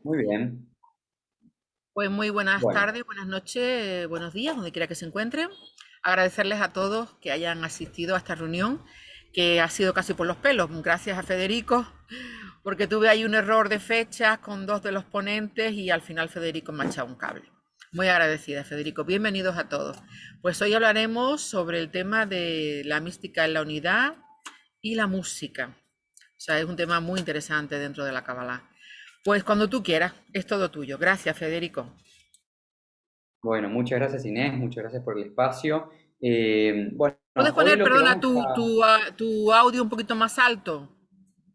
Muy bien. Pues muy buenas Bueno, tardes, buenas noches, buenos días, donde quiera que se encuentren. Agradecerles a todos que hayan asistido a esta reunión, que ha sido casi por los pelos. Gracias a Federico, porque tuve ahí un error de fechas con dos de los ponentes y al final Federico me ha echado un cable. Muy agradecida, Federico. Bienvenidos a todos. Pues hoy hablaremos sobre el tema de la mística en la unidad y la música. O sea, es un tema muy interesante dentro de la Kabbalah. Pues cuando tú quieras, es todo tuyo. Gracias, Federico. bueno, muchas gracias Inés, muchas gracias por el espacio. Bueno, ¿Puedes hoy poner, lo que perdona, vamos tu audio un poquito más alto?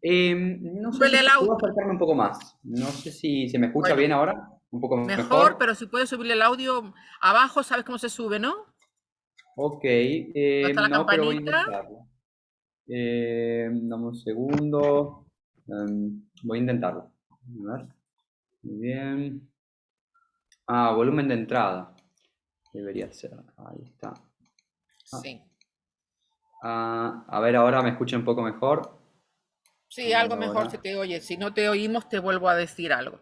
no sé Súbele si el puedo audio. acercarme un poco más. No sé si se me escucha Bueno, bien ahora, un poco mejor, mejor. pero si puedes subirle el audio abajo, ¿sabes cómo se sube, no? Ok, ¿Dónde está la no, pero voy a campanita? intentarlo. Dame un segundo. Voy a intentarlo. A ver. Muy bien. Ah, volumen de entrada. Debería ser. Ahí está. Ah, Sí. a ver, ahora me escucha un poco mejor. A Sí, ver algo mejor se ahora. te oye. Si no te oímos, te vuelvo a decir algo.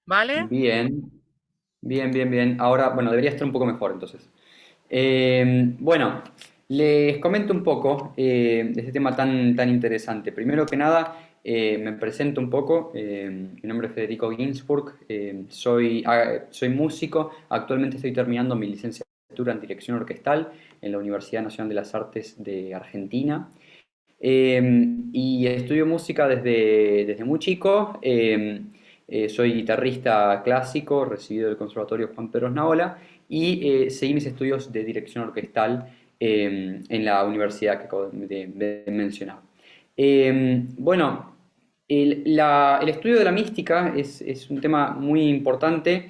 ¿Vale? Bien, bien, bien, bien. Ahora, bueno, debería estar un poco mejor entonces. Bueno, les comento un poco de este tema tan interesante. Primero que nada, me presento un poco. Mi nombre es Federico Ginsburg. Soy músico. Actualmente estoy terminando mi licenciatura en dirección orquestal en la Universidad Nacional de las Artes de Argentina. Y estudio música desde muy chico. Soy guitarrista clásico, recibido del Conservatorio Juan Pedro Osnaola, y seguí mis estudios de dirección orquestal en la universidad que acabo de mencionar. Bueno, el estudio de la mística es un tema muy importante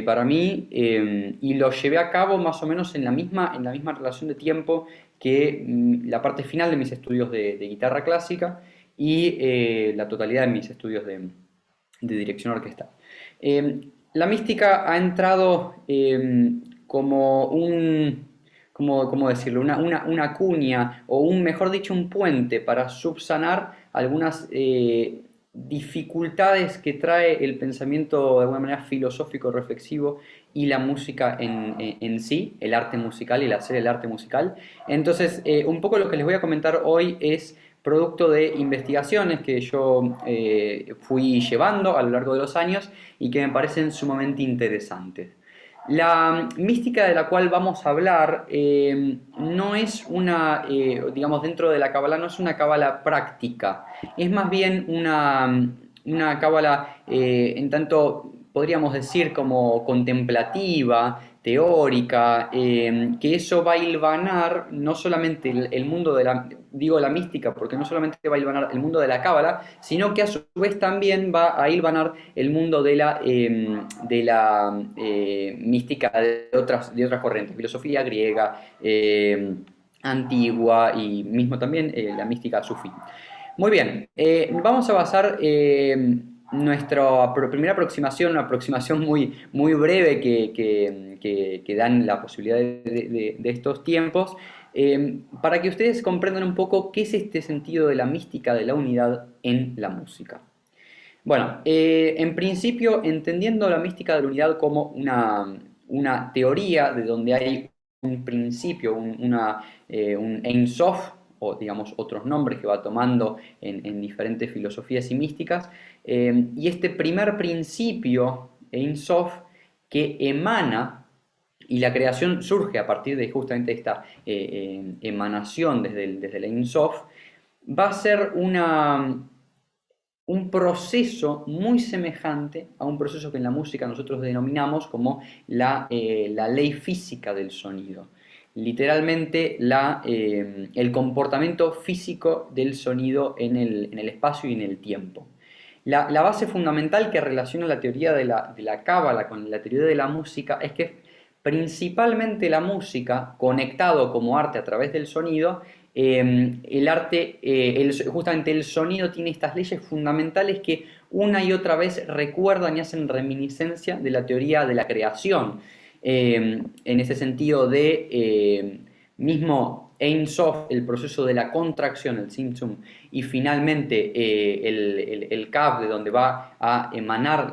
para mí, y lo llevé a cabo más o menos en la misma relación de tiempo que la parte final de mis estudios de guitarra clásica y la totalidad de mis estudios de dirección orquestal. La mística ha entrado como ¿cómo decirlo? Una cuña o mejor dicho, un puente para subsanar algunas dificultades que trae el pensamiento de alguna manera filosófico, reflexivo y la música en sí, el arte musical y el hacer el arte musical. Entonces, un poco lo que les voy a comentar hoy es producto de investigaciones que yo fui llevando a lo largo de los años y que me parecen sumamente interesantes. La mística de la cual vamos a hablar no es digamos, dentro de la cábala, no es una cábala práctica, es más bien una cábala en tanto, podríamos decir, como contemplativa, teórica, que eso va a hilvanar no solamente el mundo digo la mística, porque no solamente va a hilvanar el mundo de la cábala, sino que a su vez también va a hilvanar el mundo de la mística de otras corrientes, filosofía griega, antigua y mismo también la mística sufí. Muy bien, vamos a basar nuestra primera aproximación, una aproximación muy, muy breve que dan la posibilidad de estos tiempos, para que ustedes comprendan un poco qué es este sentido de la mística de la unidad en la música. Bueno, en principio, entendiendo la mística de la unidad como una teoría de donde hay un principio, un Ein Sof, o digamos otros nombres que va tomando en diferentes filosofías y místicas, y este primer principio, Ein Sof, que emana, y la creación surge a partir de justamente esta emanación desde el Ein Sof, va a ser un proceso muy semejante a un proceso que en la música nosotros denominamos como la ley física del sonido. Literalmente el comportamiento físico del sonido en el espacio y en el tiempo. La base fundamental que relaciona la teoría de la cábala con la teoría de la música es que principalmente la música, conectado como arte a través del sonido, el arte, justamente el sonido tiene estas leyes fundamentales que una y otra vez recuerdan y hacen reminiscencia de la teoría de la creación. En ese sentido de mismo Ein Sof, el proceso de la contracción, el Tzimtzum, y finalmente el Kaf, de donde va a emanar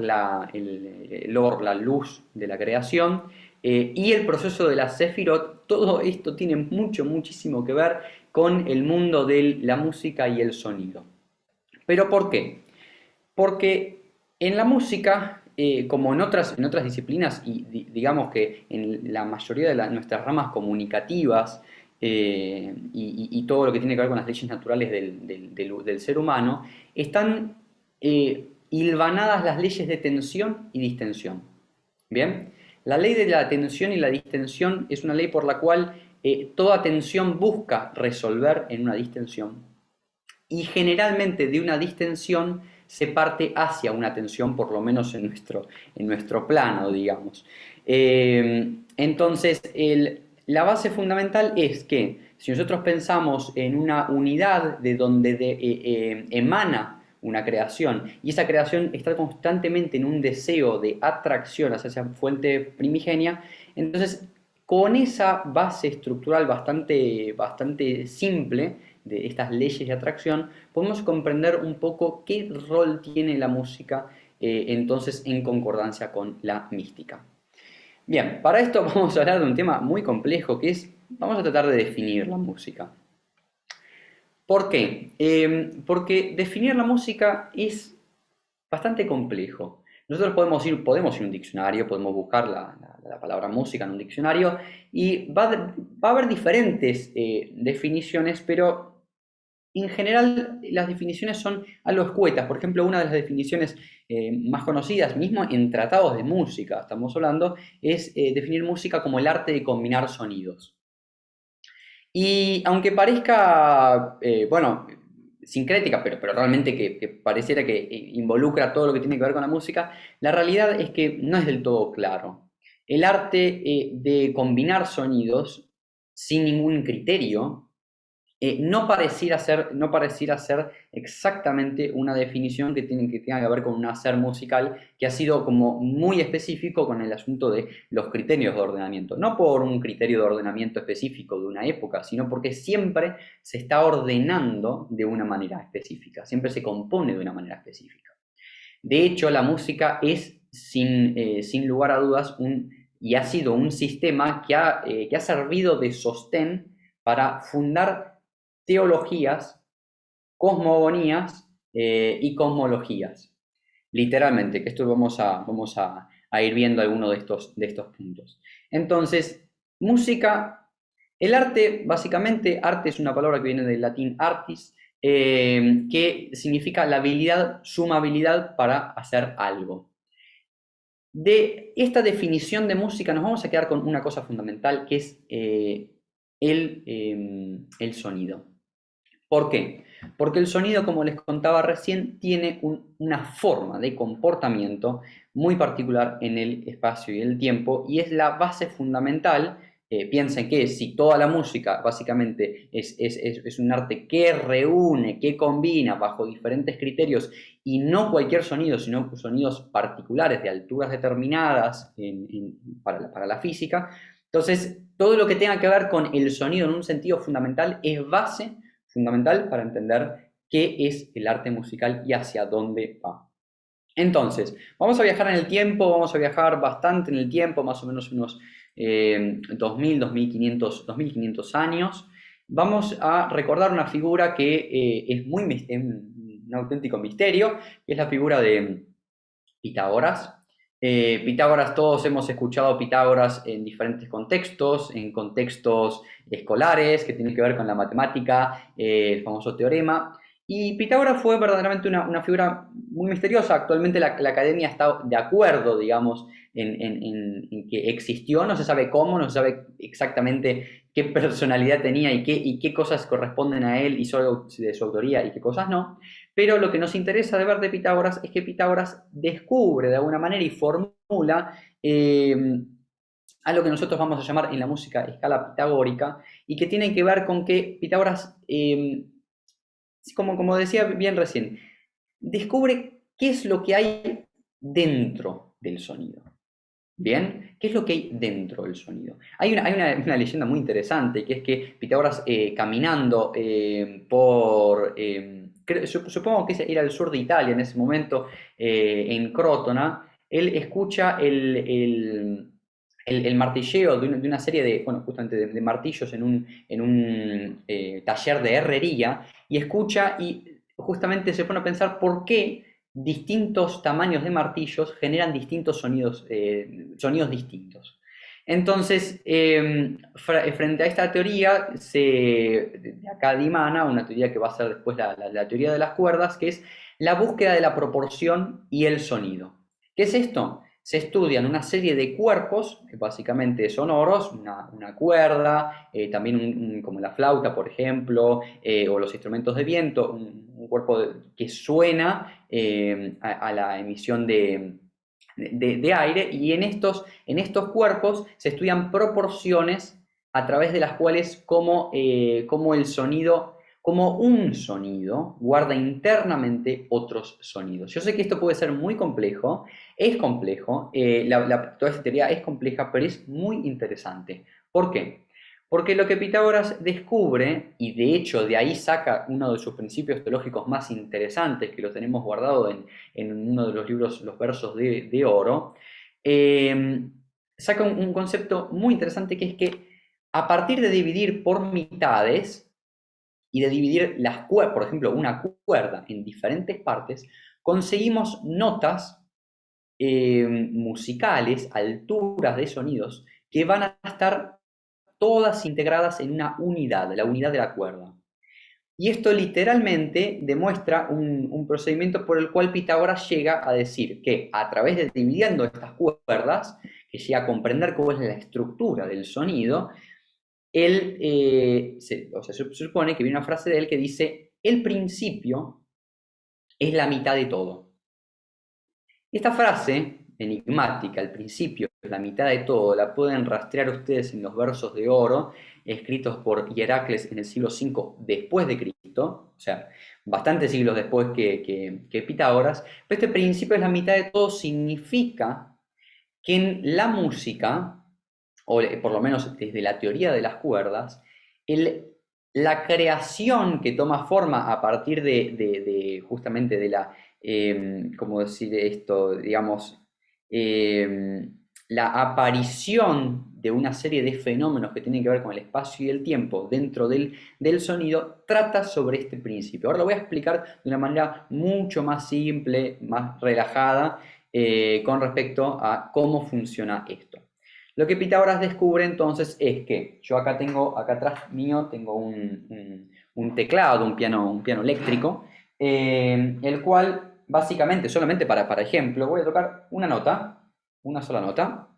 el Or, la luz de la creación, y el proceso de la Sefirot. Todo esto tiene muchísimo que ver con el mundo de la música y el sonido. ¿Pero por qué? Porque en la música, como en otras disciplinas, y digamos que en la mayoría de nuestras ramas comunicativas, y todo lo que tiene que ver con las leyes naturales del ser humano, están hilvanadas las leyes de tensión y distensión. ¿Bien? La ley de la tensión y la distensión es una ley por la cual toda tensión busca resolver en una distensión, y generalmente de una distensión se parte hacia una tensión, por lo menos en nuestro plano, digamos. Entonces, la base fundamental es que si nosotros pensamos en una unidad de donde emana una creación, y esa creación está constantemente en un deseo de atracción hacia esa fuente primigenia, entonces con esa base estructural bastante simple de estas leyes de atracción, podemos comprender un poco qué rol tiene la música, entonces en concordancia con la mística. Bien, para esto vamos a hablar de un tema muy complejo, que es, vamos a tratar de definir la música. ¿Por qué? Porque definir la música es bastante complejo. Nosotros podemos ir a un diccionario, podemos buscar la palabra música en un diccionario, y va a haber diferentes definiciones, pero en general las definiciones son algo escuetas. Por ejemplo, una de las definiciones más conocidas, mismo en tratados de música, estamos hablando, es definir música como el arte de combinar sonidos. Y aunque parezca, bueno, sincrética, pero realmente que pareciera que involucra todo lo que tiene que ver con la música, la realidad es que no es del todo claro. El arte de combinar sonidos sin ningún criterio no pareciera ser exactamente una definición que tenga que ver con un hacer musical, que ha sido como muy específico con el asunto de los criterios de ordenamiento. No por un criterio de ordenamiento específico de una época, sino porque siempre se está ordenando de una manera específica, siempre se compone de una manera específica. De hecho, la música es, sin lugar a dudas, y ha sido un sistema que ha servido de sostén para fundar teologías, cosmogonías y cosmologías. Literalmente, que esto vamos a ir viendo algunos de estos puntos. Entonces, música, el arte, básicamente, arte es una palabra que viene del latín artis, que significa la habilidad, suma habilidad para hacer algo. De esta definición de música nos vamos a quedar con una cosa fundamental, que es el sonido. ¿Por qué? Porque el sonido, como les contaba recién, tiene una forma de comportamiento muy particular en el espacio y el tiempo, y es la base fundamental. Piensen que si toda la música básicamente es un arte que reúne, que combina bajo diferentes criterios, y no cualquier sonido, sino sonidos particulares de alturas determinadas para la física, entonces todo lo que tenga que ver con el sonido en un sentido fundamental es base fundamental para entender qué es el arte musical y hacia dónde va. Entonces, vamos a viajar en el tiempo, vamos a viajar bastante en el tiempo, más o menos unos 2000, 2500 años. Vamos a recordar una figura que es un auténtico misterio, que es la figura de Pitágoras. Pitágoras, todos hemos escuchado Pitágoras en diferentes contextos, en contextos escolares que tienen que ver con la matemática, el famoso teorema. Y Pitágoras fue verdaderamente una figura muy misteriosa. Actualmente la academia está de acuerdo, digamos, en que existió. No se sabe cómo, no se sabe exactamente qué personalidad tenía y qué cosas corresponden a él y de su autoría y qué cosas no. Pero lo que nos interesa de ver de Pitágoras es que Pitágoras descubre de alguna manera y formula a lo que nosotros vamos a llamar en la música escala pitagórica, y que tiene que ver con que Pitágoras, como decía bien recién, descubre qué es lo que hay dentro del sonido. ¿Bien? ¿Qué es lo que hay dentro del sonido? Hay una leyenda muy interesante, que es que Pitágoras caminando supongo que era el sur de Italia en ese momento, en Crotona, él escucha el martilleo de una serie de, bueno, justamente de martillos en un taller de herrería, y escucha y justamente se pone a pensar por qué distintos tamaños de martillos generan distintos sonidos, sonidos distintos. Entonces, frente a esta teoría, de acá dimana una teoría que va a ser después la teoría de las cuerdas, que es la búsqueda de la proporción y el sonido. ¿Qué es esto? Se estudian una serie de cuerpos, básicamente sonoros, una cuerda, también como la flauta, por ejemplo, o los instrumentos de viento, un cuerpo que suena a la emisión de aire, y en estos cuerpos se estudian proporciones a través de las cuales cómo el sonido, como un sonido guarda internamente otros sonidos. Yo sé que esto puede ser muy complejo, es complejo, toda esta teoría es compleja, pero es muy interesante. ¿Por qué? Porque lo que Pitágoras descubre, y de hecho de ahí saca uno de sus principios teológicos más interesantes, que lo tenemos guardado en uno de los libros, Los Versos de Oro, saca un concepto muy interesante, que es que a partir de dividir por mitades y de dividir por ejemplo, una cuerda en diferentes partes, conseguimos notas musicales, alturas de sonidos, que van a estar todas integradas en una unidad, la unidad de la cuerda. Y esto literalmente demuestra un procedimiento por el cual Pitágoras llega a decir que a través de dividiendo estas cuerdas, que llega a comprender cómo es la estructura del sonido, se supone que viene una frase de él que dice: el principio es la mitad de todo. Esta frase enigmática, al principio, la mitad de todo, la pueden rastrear ustedes en los Versos de Oro, escritos por Hieracles en el siglo V después de Cristo, o sea, bastantes siglos después que Pitágoras. Pero este principio es la mitad de todo significa que en la música, o por lo menos desde la teoría de las cuerdas, la creación que toma forma a partir justamente de ¿cómo decir esto? Digamos, la aparición de una serie de fenómenos que tienen que ver con el espacio y el tiempo dentro del sonido, trata sobre este principio. Ahora lo voy a explicar de una manera mucho más simple, más relajada, con respecto a cómo funciona esto. Lo que Pitágoras descubre entonces es que yo acá atrás mío tengo un teclado, un piano eléctrico, el cual básicamente, solamente para ejemplo, voy a tocar una nota, una sola nota,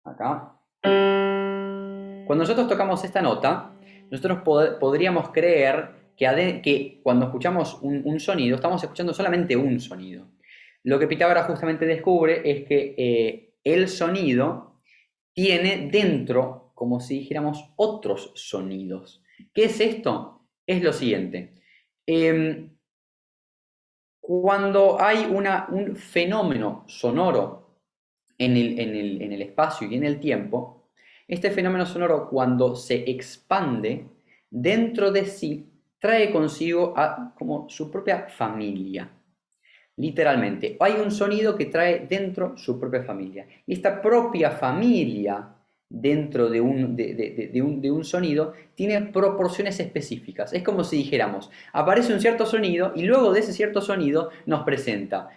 acá. Cuando nosotros tocamos esta nota, nosotros podríamos creer que cuando escuchamos un sonido, estamos escuchando solamente un sonido. Lo que Pitágoras justamente descubre es que el sonido tiene dentro, como si dijéramos, otros sonidos. ¿Qué es esto? Es lo siguiente. Cuando hay un fenómeno sonoro en el espacio y en el tiempo, este fenómeno sonoro, cuando se expande dentro de sí, trae consigo como su propia familia. Literalmente, hay un sonido que trae dentro su propia familia. Y esta propia familia dentro de un sonido tiene proporciones específicas. Es como si dijéramos, aparece un cierto sonido y luego de ese cierto sonido nos presenta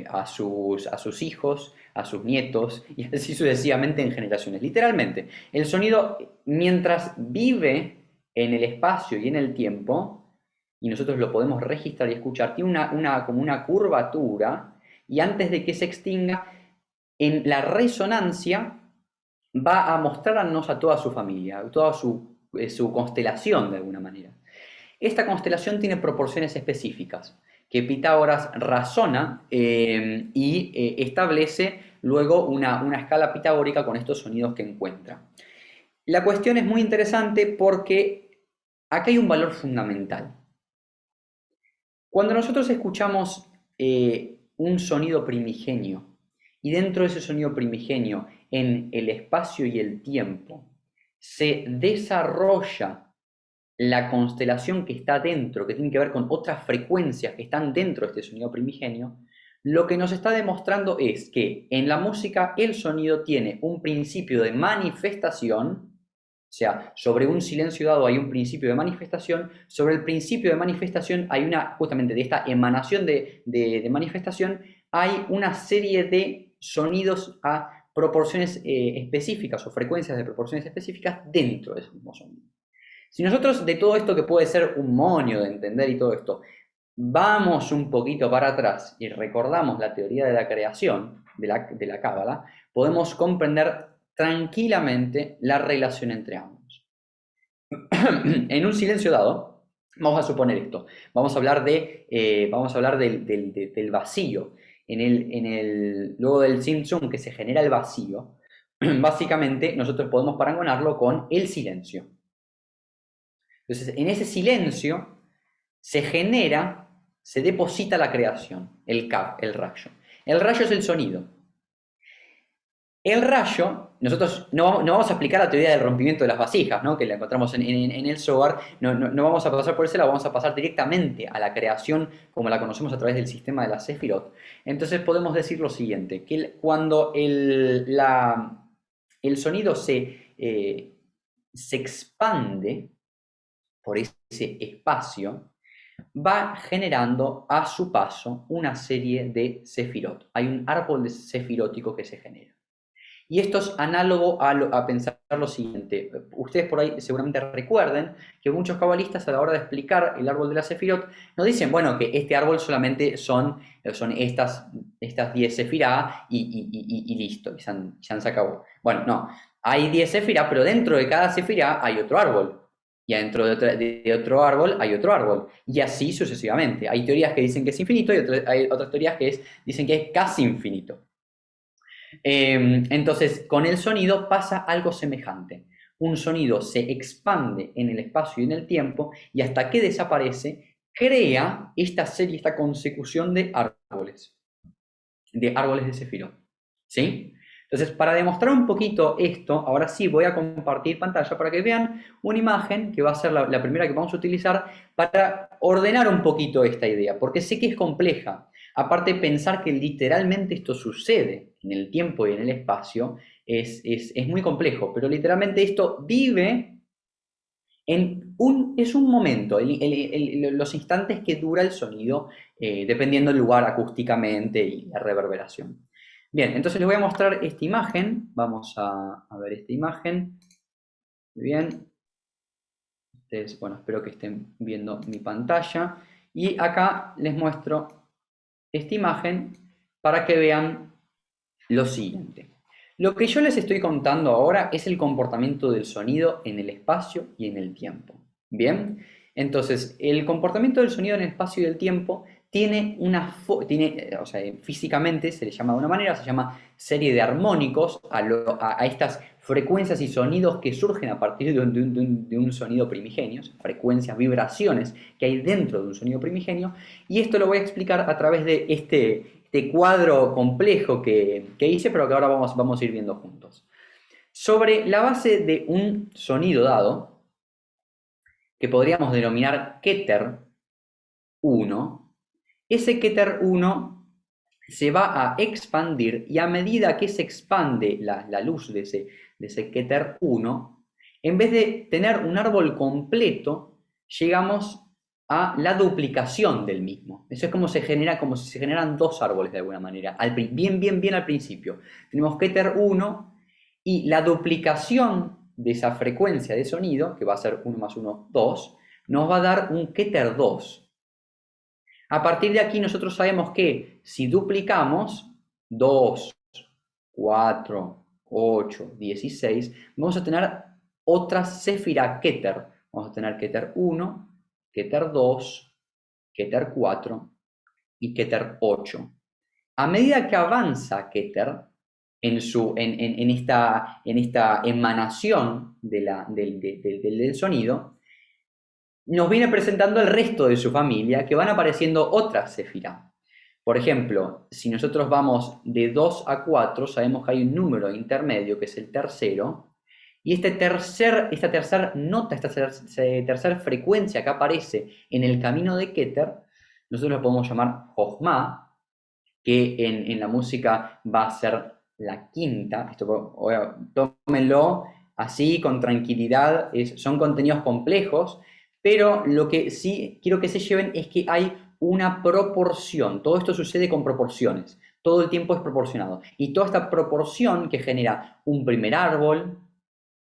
a sus hijos, a sus nietos, y así sucesivamente en generaciones. Literalmente, el sonido, mientras vive en el espacio y en el tiempo, y nosotros lo podemos registrar y escuchar, tiene como una curvatura, y antes de que se extinga, en la resonancia va a mostrarnos a toda su familia, toda su constelación de alguna manera. Esta constelación tiene proporciones específicas que Pitágoras razona y establece luego una escala pitagórica con estos sonidos que encuentra. La cuestión es muy interesante porque acá hay un valor fundamental. Cuando nosotros escuchamos un sonido primigenio. Y dentro de ese sonido primigenio, en el espacio y el tiempo, se desarrolla la constelación que está dentro, que tiene que ver con otras frecuencias que están dentro de este sonido primigenio, lo que nos está demostrando es que en la música el sonido tiene un principio de manifestación, o sea, sobre un silencio dado hay un principio de manifestación, sobre el principio de manifestación hay justamente de esta emanación de manifestación, hay una serie de sonidos a proporciones específicas o frecuencias de proporciones específicas dentro de ese mismo sonido. Si nosotros de todo esto que puede ser un moño de entender y todo esto, vamos un poquito para atrás y recordamos la teoría de la creación de la Cábala, podemos comprender tranquilamente la relación entre ambos. En un silencio dado, vamos a suponer esto, vamos a hablar del vacío. Luego del Simpson que se genera el vacío, básicamente nosotros podemos parangonarlo con el silencio. Entonces, en ese silencio se deposita la creación, el rayo. El rayo es el sonido. El rayo, nosotros no vamos a explicar la teoría del rompimiento de las vasijas, ¿no? Que la encontramos en el Zohar, no vamos a pasar por ese lado, vamos a pasar directamente a la creación como la conocemos a través del sistema de la Sefirot. Entonces podemos decir lo siguiente, que cuando el sonido se expande por ese espacio, va generando a su paso una serie de sefirot. Hay un árbol sefirótico que se genera. Y esto es análogo a pensar lo siguiente. Ustedes por ahí seguramente recuerden que muchos cabalistas a la hora de explicar el árbol de la sefirot nos dicen, bueno, que este árbol solamente son estas 10 sefirá y listo, y ya se acabó. Bueno, no, hay 10 sefirá, pero dentro de cada sefirá hay otro árbol. Y adentro de otro árbol hay otro árbol. Y así sucesivamente. Hay teorías que dicen que es infinito y hay otras teorías que dicen que es casi infinito. Entonces, con el sonido pasa algo semejante. Un sonido se expande en el espacio y en el tiempo y hasta que desaparece, crea esta serie, esta consecución de árboles de Sefirot. ¿Sí? Entonces, para demostrar un poquito esto, ahora sí voy a compartir pantalla para que vean una imagen que va a ser la primera que vamos a utilizar para ordenar un poquito esta idea, porque sé que es compleja. Aparte, pensar que literalmente esto sucede en el tiempo y en el espacio es muy complejo, pero literalmente esto vive es un momento, los instantes que dura el sonido, dependiendo del lugar acústicamente y la reverberación. Bien, entonces les voy a mostrar esta imagen. Vamos a ver esta imagen. Muy bien. Ustedes, bueno, espero que estén viendo mi pantalla. Y acá les muestro esta imagen para que vean lo siguiente. Lo que yo les estoy contando ahora es el comportamiento del sonido en el espacio y en el tiempo. Bien, entonces el comportamiento del sonido en el espacio y el tiempo tiene físicamente se le llama de una manera, se llama serie de armónicos a estas frecuencias y sonidos que surgen a partir de un sonido primigenio, frecuencias, vibraciones que hay dentro de un sonido primigenio, y esto lo voy a explicar a través de este cuadro complejo que hice, pero que ahora vamos a ir viendo juntos. Sobre la base de un sonido dado, que podríamos denominar Keter 1, ese Keter 1 se va a expandir y a medida que se expande la luz de ese Keter 1, en vez de tener un árbol completo, llegamos a la duplicación del mismo. Eso es como si se generan dos árboles de alguna manera, bien al principio. Tenemos Keter 1 y la duplicación de esa frecuencia de sonido, que va a ser 1 más 1, 2, nos va a dar un Keter 2. A partir de aquí nosotros sabemos que si duplicamos 2, 4, 8, 16, vamos a tener otra Sefirá Keter. Vamos a tener Keter 1, Keter 2, Keter 4 y Keter 8. A medida que avanza Keter en esta emanación del sonido, nos viene presentando el resto de su familia, que van apareciendo otras sefirá. Por ejemplo, si nosotros vamos de 2 a 4, sabemos que hay un número intermedio, que es el tercero, y esta tercera nota, esta tercera frecuencia que aparece en el camino de Keter, nosotros lo podemos llamar Jochma, que en la música va a ser la quinta. Esto, tómenlo así, con tranquilidad, son contenidos complejos, pero lo que sí quiero que se lleven es que hay una proporción. Todo esto sucede con proporciones. Todo el tiempo es proporcionado. Y toda esta proporción que genera un primer árbol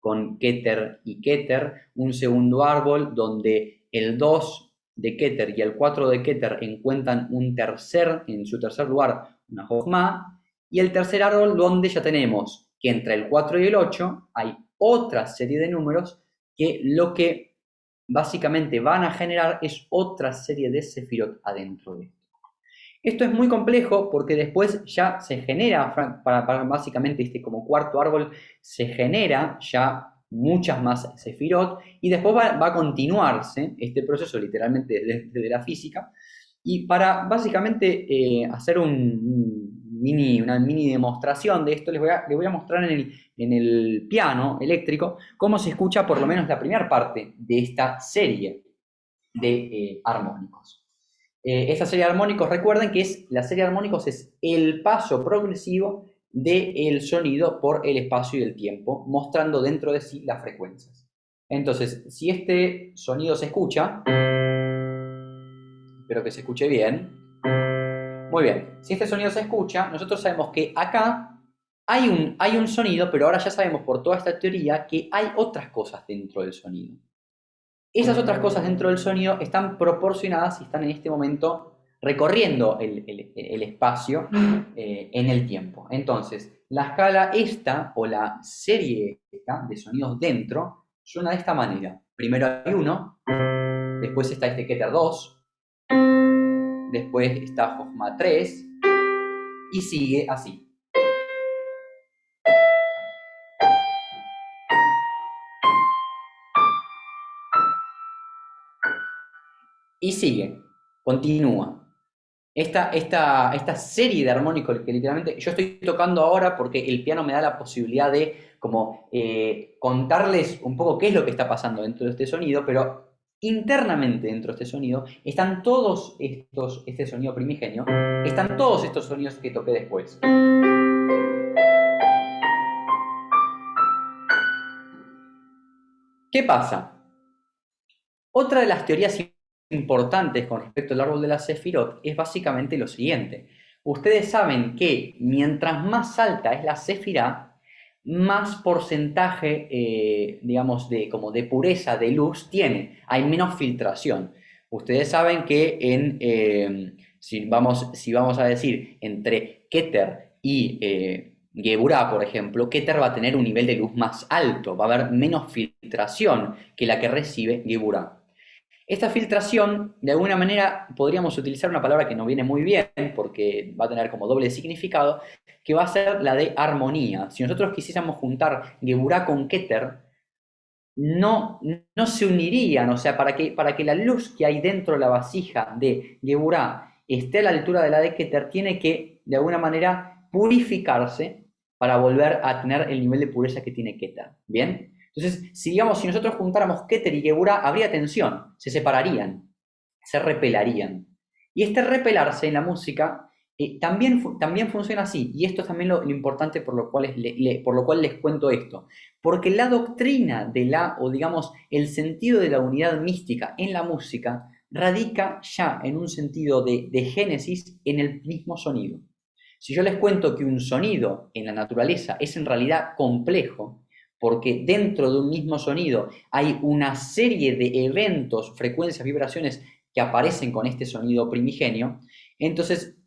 con Keter y Keter, un segundo árbol donde el 2 de Keter y el 4 de Keter encuentran en su tercer lugar, una Jochma, y el tercer árbol donde ya tenemos que entre el 4 y el 8 hay otra serie de números que lo que básicamente van a generar es otra serie de sefirot adentro de esto. Esto es muy complejo porque después ya se genera, para básicamente este como cuarto árbol, se genera ya muchas más sefirot y después va a continuarse este proceso literalmente desde la física. Y para básicamente hacer una mini demostración de esto, les voy a mostrar en el piano eléctrico cómo se escucha por lo menos la primera parte de esta serie de armónicos. Esta serie de armónicos, recuerden que la serie de armónicos es el paso progresivo del sonido por el espacio y el tiempo, mostrando dentro de sí las frecuencias. Entonces, si este sonido se escucha, espero que se escuche bien. Muy bien, si este sonido se escucha, nosotros sabemos que acá hay un sonido, pero ahora ya sabemos por toda esta teoría que hay otras cosas dentro del sonido. Esas otras cosas dentro del sonido están proporcionadas y están en este momento recorriendo el espacio en el tiempo. Entonces, la escala esta o la serie esta de sonidos dentro suena de esta manera. Primero hay uno, después está este Keter 2, después está Jochma 3 y sigue así. Y sigue, continúa. Esta serie de armónicos que literalmente yo estoy tocando ahora porque el piano me da la posibilidad de como contarles un poco qué es lo que está pasando dentro de este sonido, pero internamente dentro de este sonido están todos este sonido primigenio, están todos estos sonidos que toqué después. ¿Qué pasa? Otra de las teorías importantes con respecto al árbol de la Sefirot es básicamente lo siguiente. Ustedes saben que mientras más alta es la Sefirá, más porcentaje, digamos, como de pureza de luz tiene. Hay menos filtración. Ustedes saben que si vamos a decir entre Keter y Geburah, por ejemplo, Keter va a tener un nivel de luz más alto, va a haber menos filtración que la que recibe Geburah. Esta filtración, de alguna manera, podríamos utilizar una palabra que nos viene muy bien, porque va a tener como doble significado, que va a ser la de armonía. Si nosotros quisiéramos juntar Geburah con Keter, no se unirían, o sea, para que la luz que hay dentro de la vasija de Geburah esté a la altura de la de Keter, tiene que, de alguna manera, purificarse para volver a tener el nivel de pureza que tiene Keter. ¿Bien? Entonces, si nosotros juntáramos Keter y Geburah, habría tensión, se separarían, se repelarían. Y este repelarse en la música también funciona así, y esto es también lo importante por lo cual les cuento esto. Porque la doctrina o digamos, el sentido de la unidad mística en la música radica ya en un sentido de génesis en el mismo sonido. Si yo les cuento que un sonido en la naturaleza es en realidad complejo, porque dentro de un mismo sonido hay una serie de eventos, frecuencias, vibraciones que aparecen con este sonido primigenio, entonces,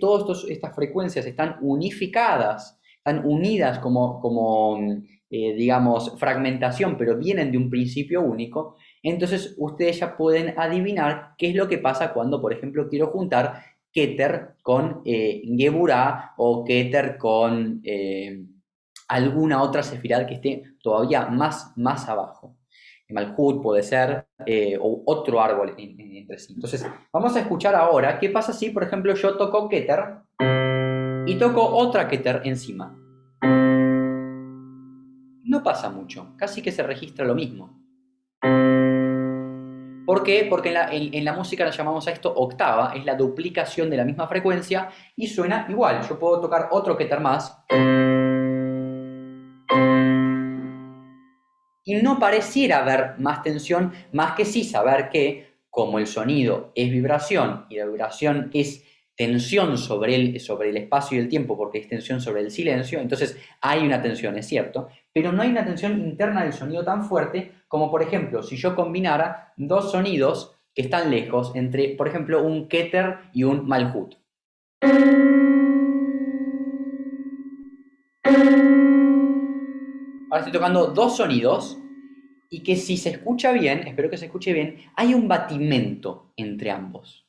todas estas frecuencias están unificadas, están unidas como digamos, fragmentación, pero vienen de un principio único, entonces ustedes ya pueden adivinar qué es lo que pasa cuando, por ejemplo, quiero juntar Keter con Geburah o Keter con alguna otra sefirá que esté todavía más abajo. Malhut puede ser, o otro árbol entre sí. Entonces, vamos a escuchar ahora qué pasa si, por ejemplo, yo toco Keter y toco otra Keter encima. No pasa mucho, casi que se registra lo mismo. ¿Por qué? Porque en la música le llamamos a esto octava, es la duplicación de la misma frecuencia y suena igual. Yo puedo tocar otro Keter más y no pareciera haber más tensión, más que sí saber que, como el sonido es vibración y la vibración es tensión sobre el espacio y el tiempo, porque es tensión sobre el silencio, entonces hay una tensión, es cierto, pero no hay una tensión interna del sonido tan fuerte como, por ejemplo, si yo combinara dos sonidos que están lejos, entre, por ejemplo, un Keter y un Malhut. Ahora estoy tocando dos sonidos y que si se escucha bien, espero que se escuche bien, hay un batimento entre ambos.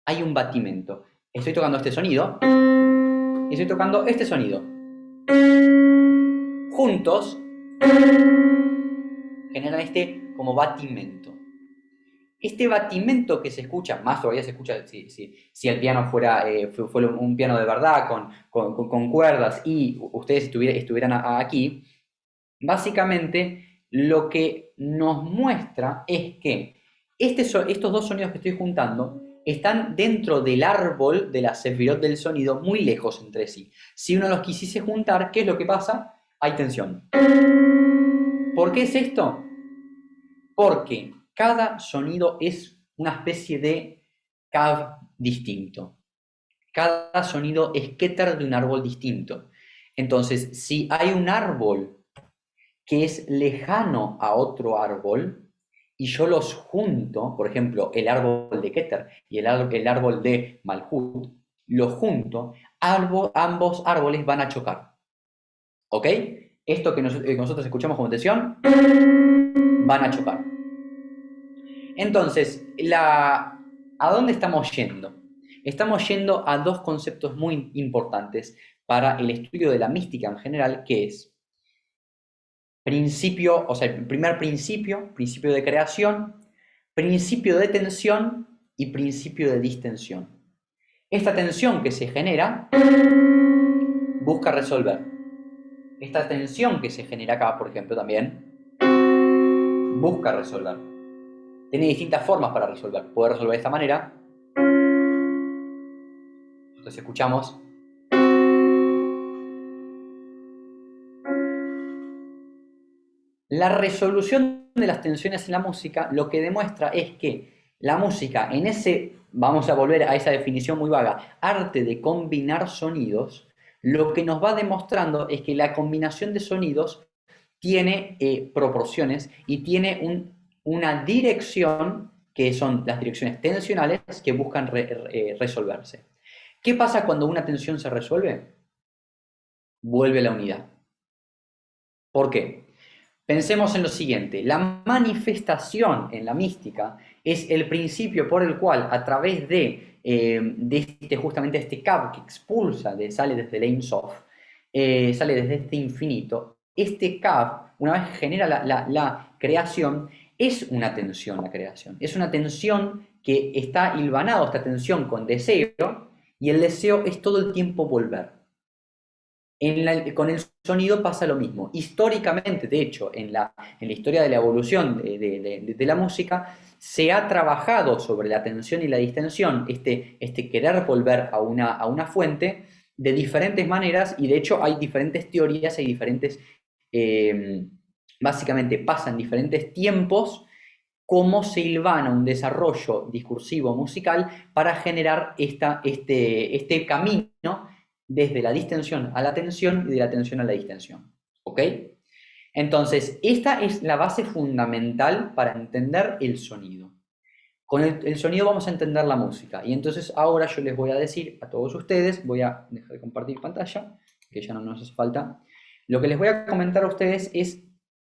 Hay un batimento. Estoy tocando este sonido y estoy tocando este sonido. Juntos generan este como batimento. Este batimento que se escucha, más todavía se escucha si el piano fuera un piano de verdad, con cuerdas y ustedes estuvieran aquí, básicamente lo que nos muestra es que estos dos sonidos que estoy juntando están dentro del árbol de la sefirot del sonido muy lejos entre sí. Si uno los quisiese juntar, ¿qué es lo que pasa? Hay tensión. ¿Por qué es esto? Porque cada sonido es una especie de cav distinto. Cada sonido es keter de un árbol distinto. Entonces, si hay un árbol que es lejano a otro árbol y yo los junto, por ejemplo, el árbol de Keter y el árbol de Malhut, los junto, ambos árboles van a chocar. ¿Ok? Esto que nosotros escuchamos como tensión, van a chocar. Entonces, ¿a dónde estamos yendo? Estamos yendo a dos conceptos muy importantes para el estudio de la mística en general, que es principio, o sea, el primer principio, principio de creación, principio de tensión y principio de distensión. Esta tensión que se genera busca resolver. Esta tensión que se genera acá, por ejemplo, también busca resolver. Tiene distintas formas para resolver. Puede resolver de esta manera. Entonces escuchamos. La resolución de las tensiones en la música lo que demuestra es que la música en ese, vamos a volver a esa definición muy vaga, arte de combinar sonidos, lo que nos va demostrando es que la combinación de sonidos tiene proporciones y tiene una dirección, que son las direcciones tensionales, que buscan resolverse. ¿Qué pasa cuando una tensión se resuelve? Vuelve la unidad. ¿Por qué? Pensemos en lo siguiente, la manifestación en la mística es el principio por el cual a través de justamente este Kav que expulsa, sale desde el Ein Sof, sale desde este infinito, este Kav, una vez que genera la creación, es una tensión la creación, es una tensión que está hilvanado, esta tensión con deseo, y el deseo es todo el tiempo volver. Con el sonido pasa lo mismo. Históricamente, de hecho, en la historia de la evolución de la música, se ha trabajado sobre la tensión y la distensión, este querer volver a una fuente de diferentes maneras, y de hecho hay diferentes teorías, hay diferentes, básicamente pasan diferentes tiempos, cómo se hilvana un desarrollo discursivo musical para generar este camino desde la distensión a la tensión y de la tensión a la distensión. ¿Ok? Entonces, esta es la base fundamental para entender el sonido. Con el sonido vamos a entender la música. Y entonces ahora yo les voy a decir a todos ustedes, voy a dejar de compartir pantalla, que ya no nos hace falta. Lo que les voy a comentar a ustedes es,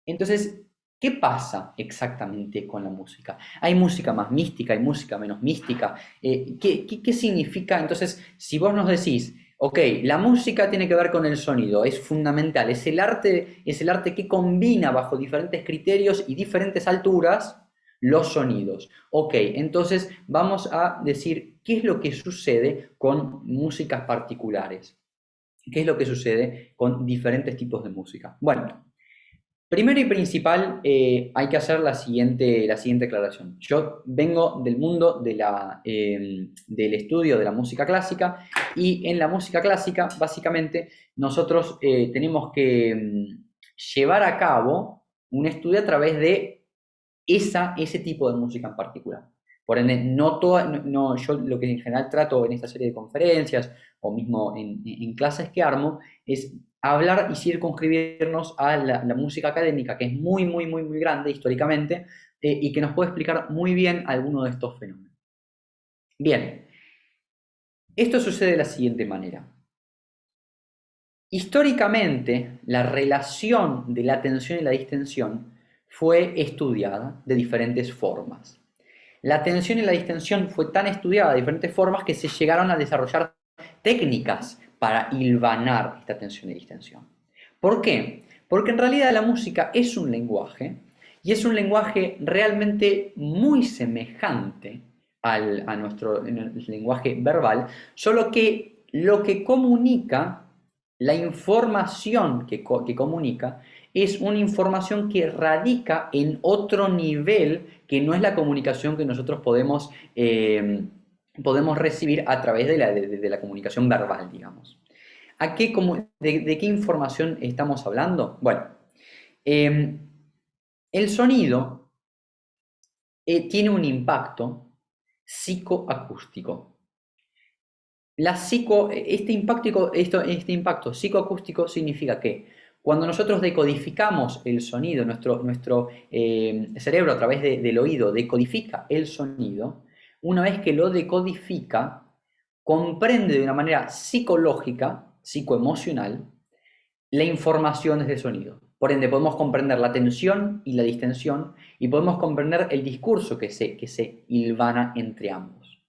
entonces, ¿qué pasa exactamente con la música? ¿Hay música más mística? ¿Hay música menos mística? ¿Qué significa? Entonces, si vos nos decís, Ok, la música tiene que ver con el sonido, es fundamental, es el arte que combina bajo diferentes criterios y diferentes alturas los sonidos. Ok, entonces vamos a decir qué es lo que sucede con músicas particulares, qué es lo que sucede con diferentes tipos de música. Bueno, primero y principal, hay que hacer la siguiente aclaración. Yo vengo del mundo del estudio de la música clásica y en la música clásica, básicamente, nosotros tenemos que llevar a cabo un estudio a través de ese tipo de música en particular. Por ende, no toda, no, yo lo que en general trato en esta serie de conferencias o mismo en clases que armo es hablar y circunscribirnos a la música académica, que es muy, muy, muy, muy grande históricamente y que nos puede explicar muy bien algunos de estos fenómenos. Bien, esto sucede de la siguiente manera. Históricamente, la relación de la tensión y la distensión fue estudiada de diferentes formas. La tensión y la distensión fue tan estudiada de diferentes formas que se llegaron a desarrollar técnicas para hilvanar esta tensión y distensión. ¿Por qué? Porque en realidad la música es un lenguaje y es un lenguaje realmente muy semejante a nuestro lenguaje verbal, solo que lo que comunica, la información que comunica, es una información que radica en otro nivel que no es la comunicación que nosotros podemos recibir a través de la comunicación verbal, digamos. ¿De qué información estamos hablando? Bueno, eh, el sonido tiene un impacto psicoacústico. Este impacto psicoacústico significa que cuando nosotros decodificamos el sonido, nuestro cerebro a través del oído decodifica el sonido, una vez que lo decodifica, comprende de una manera psicológica, psicoemocional, la información desde sonido. Por ende, podemos comprender la tensión y la distensión y podemos comprender el discurso que se hilvana entre ambos.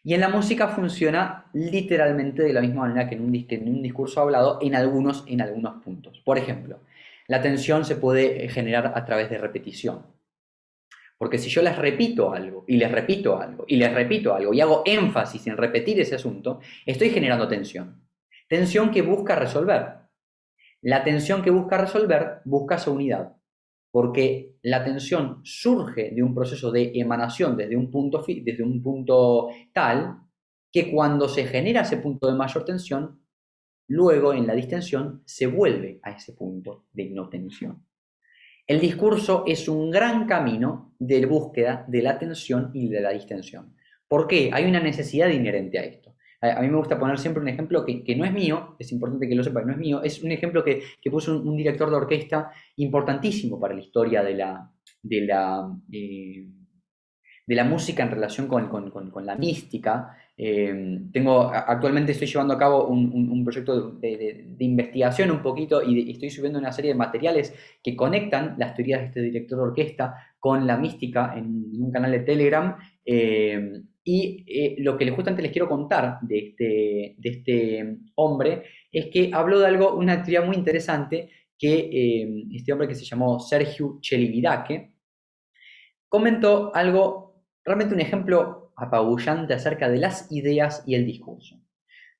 Y en la música funciona literalmente de la misma manera que en un discurso hablado en algunos puntos. Por ejemplo, la tensión se puede generar a través de repetición. Porque si yo les repito algo, y les repito algo, y les repito algo, y hago énfasis en repetir ese asunto, estoy generando tensión. Tensión que busca resolver. La tensión que busca resolver busca su unidad, porque la tensión surge de un proceso de emanación desde un punto tal que cuando se genera ese punto de mayor tensión, luego en la distensión se vuelve a ese punto de no tensión. El discurso es un gran camino de búsqueda de la tensión y de la distensión. ¿Por qué? Hay una necesidad inherente a esto. A mí me gusta poner siempre un ejemplo que no es mío, es importante que lo sepa, no es mío, es un ejemplo que puso un director de orquesta importantísimo para la historia de la, eh, de la música en relación con la mística. Actualmente estoy llevando a cabo un proyecto de investigación un poquito y estoy subiendo una serie de materiales que conectan las teorías de este director de orquesta con la mística en un canal de Telegram. Lo que justamente les quiero contar de este hombre es que habló de una teoría muy interesante que este hombre que se llamó Sergiu Celibidache comentó algo, realmente un ejemplo apabullante acerca de las ideas y el discurso.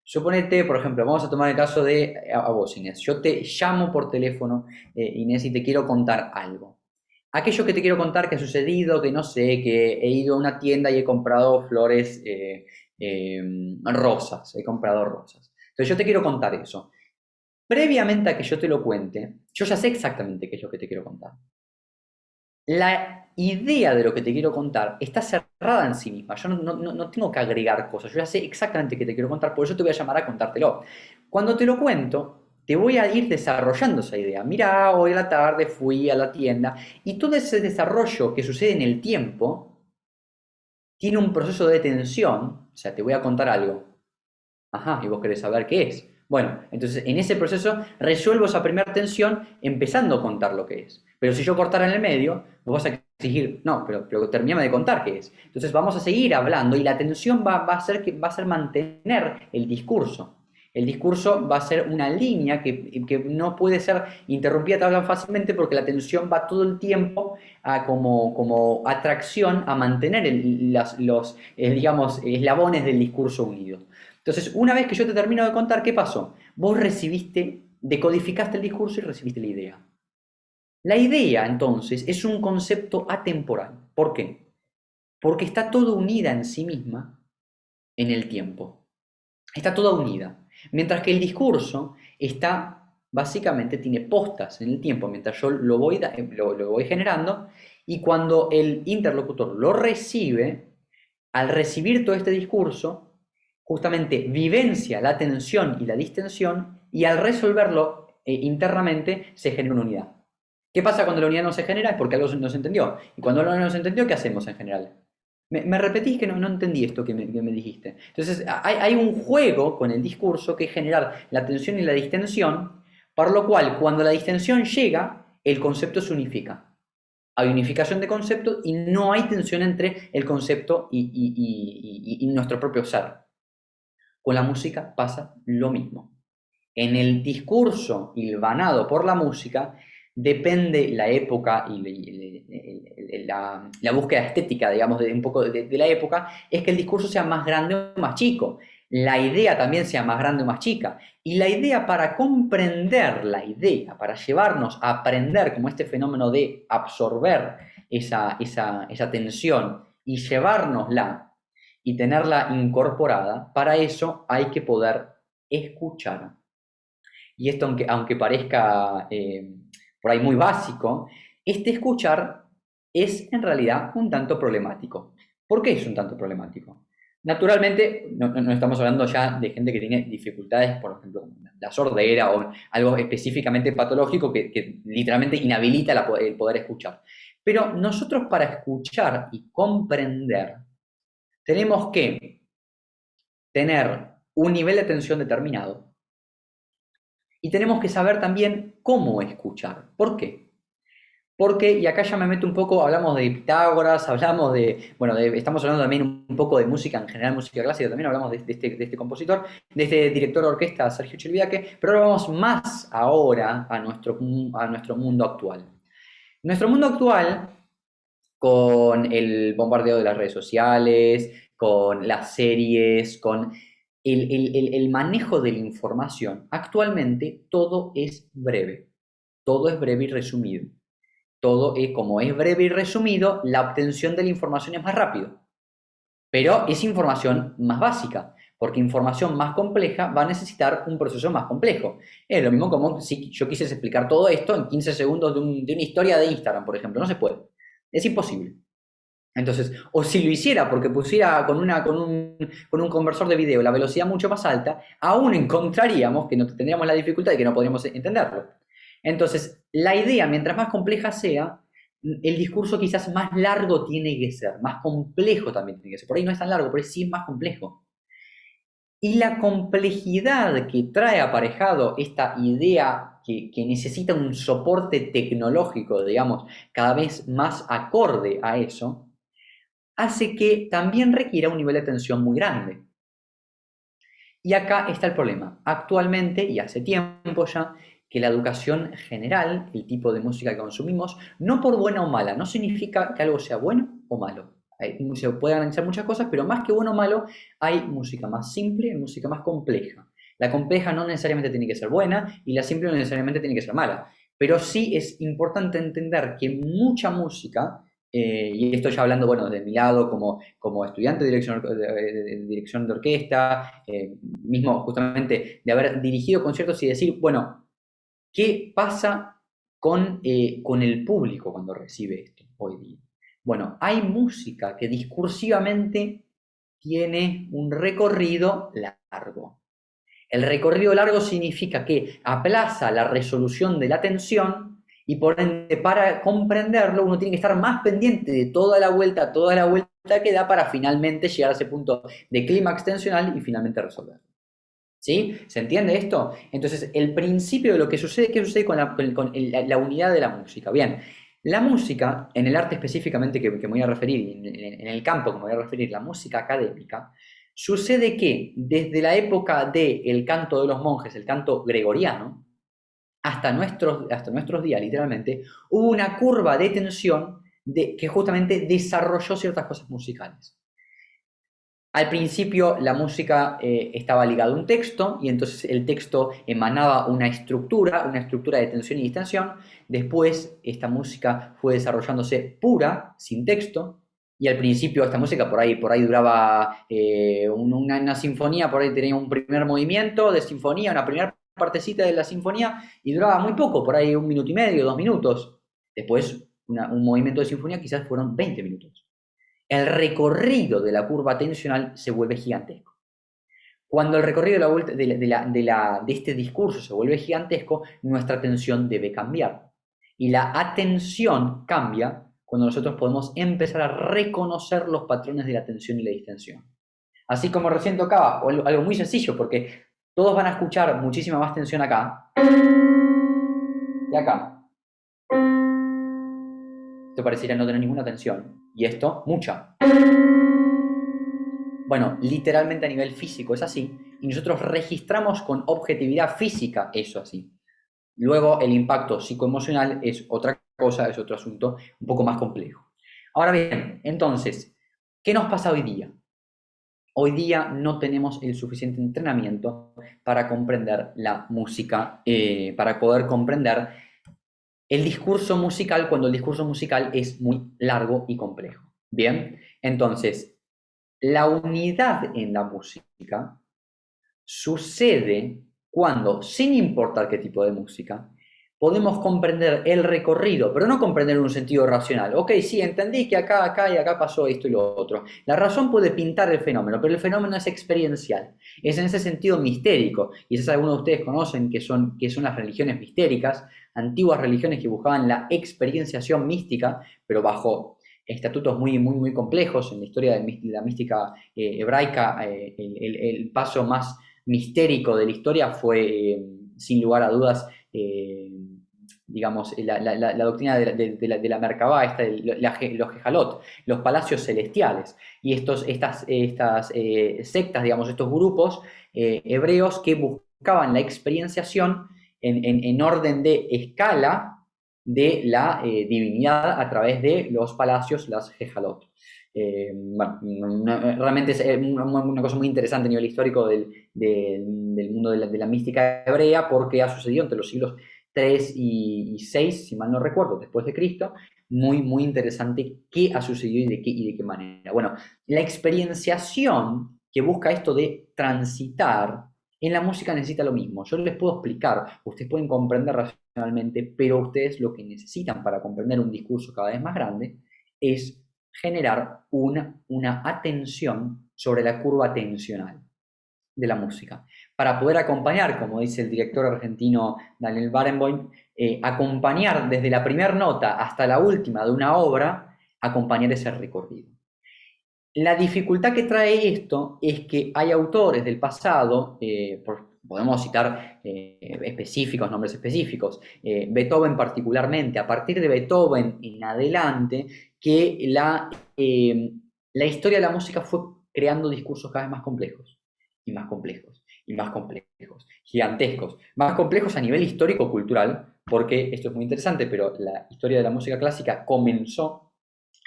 Suponete, por ejemplo, vamos a tomar el caso de a vos, Inés. Yo te llamo por teléfono, Inés, y te quiero contar algo. Aquello que te quiero contar que ha sucedido, que no sé, que he ido a una tienda y he comprado flores rosas, he comprado rosas. Entonces yo te quiero contar eso. Previamente a que yo te lo cuente, yo ya sé exactamente qué es lo que te quiero contar. La idea de lo que te quiero contar está cerrada en sí misma. Yo no tengo que agregar cosas. Yo ya sé exactamente qué te quiero contar, por eso te voy a llamar a contártelo. Cuando te lo cuento, te voy a ir desarrollando esa idea. Mira, hoy a la tarde fui a la tienda y todo ese desarrollo que sucede en el tiempo tiene un proceso de tensión. O sea, te voy a contar algo. Ajá, y vos querés saber qué es. Bueno, entonces en ese proceso resuelvo esa primera tensión empezando a contar lo que es. Pero si yo cortara en el medio, vos vas a exigir, no, pero termíname de contar qué es. Entonces vamos a seguir hablando y la tensión va a ser mantener el discurso. El discurso va a ser una línea que no puede ser interrumpida tan fácilmente porque la atención va todo el tiempo como atracción a mantener digamos, eslabones del discurso unido. Entonces, una vez que yo te termino de contar qué pasó, vos decodificaste el discurso y recibiste la idea. La idea, entonces, es un concepto atemporal. ¿Por qué? Porque está toda unida en sí misma en el tiempo. Está toda unida. Mientras que el discurso básicamente tiene postas en el tiempo, mientras yo lo voy generando, y cuando el interlocutor lo recibe, al recibir todo este discurso, justamente vivencia la tensión y la distensión, y al resolverlo internamente se genera una unidad. ¿Qué pasa cuando la unidad no se genera? Es porque algo no se entendió. Y cuando algo no se entendió, ¿qué hacemos en general? Me repetís que no entendí esto que me dijiste. Entonces, hay un juego con el discurso que es generar la tensión y la distensión, por lo cual, cuando la distensión llega, el concepto se unifica. Hay unificación de conceptos y no hay tensión entre el concepto y nuestro propio ser. Con la música pasa lo mismo. En el discurso hilvanado por la música, depende la época y la búsqueda estética, digamos, de un poco de la época, es que el discurso sea más grande o más chico. La idea también sea más grande o más chica. Y la idea, para comprender la idea, para llevarnos a aprender como este fenómeno de absorber esa tensión y llevárnosla y tenerla incorporada, para eso hay que poder escuchar. Y esto, aunque parezca por ahí muy básico, este escuchar es en realidad un tanto problemático. ¿Por qué es un tanto problemático? Naturalmente, no estamos hablando ya de gente que tiene dificultades, por ejemplo, la sordera o algo específicamente patológico que literalmente inhabilita el poder escuchar. Pero nosotros, para escuchar y comprender, tenemos que tener un nivel de atención determinado. Y tenemos que saber también cómo escuchar. ¿Por qué? Porque, y acá ya me meto un poco, hablamos de Pitágoras, hablamos estamos hablando también un poco de música, en general música clásica, también hablamos de este compositor, de este director de orquesta, Sergio Chilviaque, pero ahora vamos más ahora a nuestro mundo actual. Nuestro mundo actual, con el bombardeo de las redes sociales, con las series, con el manejo de la información, actualmente todo es breve y resumido. Como es breve y resumido, la obtención de la información es más rápido. Pero es información más básica, porque información más compleja va a necesitar un proceso más complejo. Es lo mismo como si yo quisiese explicar todo esto en 15 segundos de una historia de Instagram, por ejemplo. No se puede. Es imposible. Entonces, o si lo hiciera porque pusiera con un conversor de video la velocidad mucho más alta, aún encontraríamos que no tendríamos la dificultad de que no podríamos entenderlo. Entonces, la idea, mientras más compleja sea, el discurso quizás más largo tiene que ser, más complejo también tiene que ser. Por ahí no es tan largo, pero sí es más complejo. Y la complejidad que trae aparejado esta idea que necesita un soporte tecnológico, digamos, cada vez más acorde a eso, hace que también requiera un nivel de atención muy grande. Y acá está el problema. Actualmente, y hace tiempo ya, que la educación general, el tipo de música que consumimos, no por buena o mala, no significa que algo sea bueno o malo. Se pueden analizar muchas cosas, pero más que bueno o malo, hay música más simple y música más compleja. La compleja no necesariamente tiene que ser buena y la simple no necesariamente tiene que ser mala. Pero sí es importante entender que mucha música, y esto ya hablando, de mi lado como estudiante de dirección de orquesta, mismo justamente de haber dirigido conciertos y decir, ¿qué pasa con el público cuando recibe esto hoy día? Bueno, hay música que discursivamente tiene un recorrido largo. El recorrido largo significa que aplaza la resolución de la tensión y por ende, para comprenderlo, uno tiene que estar más pendiente de toda la vuelta que da para finalmente llegar a ese punto de clímax tensional y finalmente resolverlo. ¿Sí? ¿Se entiende esto? Entonces, el principio de lo que sucede, ¿qué sucede con la unidad de la música? Bien, la música, en el arte específicamente que me voy a referir, en el campo que me voy a referir, la música académica, Sucede que desde la época del canto de los monjes, el canto gregoriano, hasta nuestros días, literalmente, hubo una curva de tensión que justamente desarrolló ciertas cosas musicales. Al principio la música estaba ligada a un texto y entonces el texto emanaba una estructura de tensión y distensión. Después esta música fue desarrollándose pura, sin texto, y al principio esta música por ahí duraba una sinfonía, por ahí tenía un primer movimiento de sinfonía, una primera partecita de la sinfonía y duraba muy poco, por ahí 1 minuto y medio, 2 minutos. Después un movimiento de sinfonía quizás fueron 20 minutos. El recorrido de la curva tensional se vuelve gigantesco. Cuando el recorrido de este discurso se vuelve gigantesco, nuestra atención debe cambiar. Y la atención cambia cuando nosotros podemos empezar a reconocer los patrones de la tensión y la distensión. Así como recién tocaba, algo muy sencillo, porque todos van a escuchar muchísima más tensión acá que acá. Esto pareciera no tener ninguna tensión. Y esto, mucha. Bueno, literalmente a nivel físico es así, y nosotros registramos con objetividad física eso así. Luego el impacto psicoemocional es otra cosa, es otro asunto un poco más complejo. Ahora bien, entonces, ¿qué nos pasa hoy día? Hoy día no tenemos el suficiente entrenamiento para comprender la música, para poder comprender el discurso musical cuando el discurso musical es muy largo y complejo. Bien, entonces, la unidad en la música sucede cuando, sin importar qué tipo de música, podemos comprender el recorrido, pero no comprender en un sentido racional. Ok, sí, entendí que acá y acá pasó esto y lo otro. La razón puede pintar el fenómeno, pero el fenómeno es experiencial. Es en ese sentido mistérico. Y quizás algunos de ustedes conocen que son las religiones mistéricas, antiguas religiones que buscaban la experienciación mística, pero bajo estatutos muy complejos. En la historia de la mística hebraica, el paso más mistérico de la historia fue, sin lugar a dudas, digamos, la doctrina de la Merkabah, los Gejalot, los palacios celestiales, y estas sectas, digamos, estos grupos hebreos que buscaban la experienciación en orden de escala de la divinidad a través de los palacios, las Gejalot. Bueno, realmente es una cosa muy interesante a nivel histórico del mundo de la mística hebrea, porque ha sucedido entre los siglos 3 y 6, si mal no recuerdo, después de Cristo. Muy interesante qué ha sucedido y de qué manera. Bueno, la experienciación que busca esto de transitar en la música necesita lo mismo. Yo les puedo explicar, ustedes pueden comprender racionalmente, pero ustedes lo que necesitan para comprender un discurso cada vez más grande es generar una atención sobre la curva tensional de la música. Para poder acompañar, como dice el director argentino Daniel Barenboim, acompañar desde la primera nota hasta la última de una obra, acompañar ese recorrido. La dificultad que trae esto es que hay autores del pasado, podemos citar nombres específicos, Beethoven particularmente, a partir de Beethoven en adelante, que la historia de la música fue creando discursos cada vez más complejos, y más complejos, y más complejos, gigantescos, más complejos a nivel histórico-cultural, porque esto es muy interesante, pero la historia de la música clásica comenzó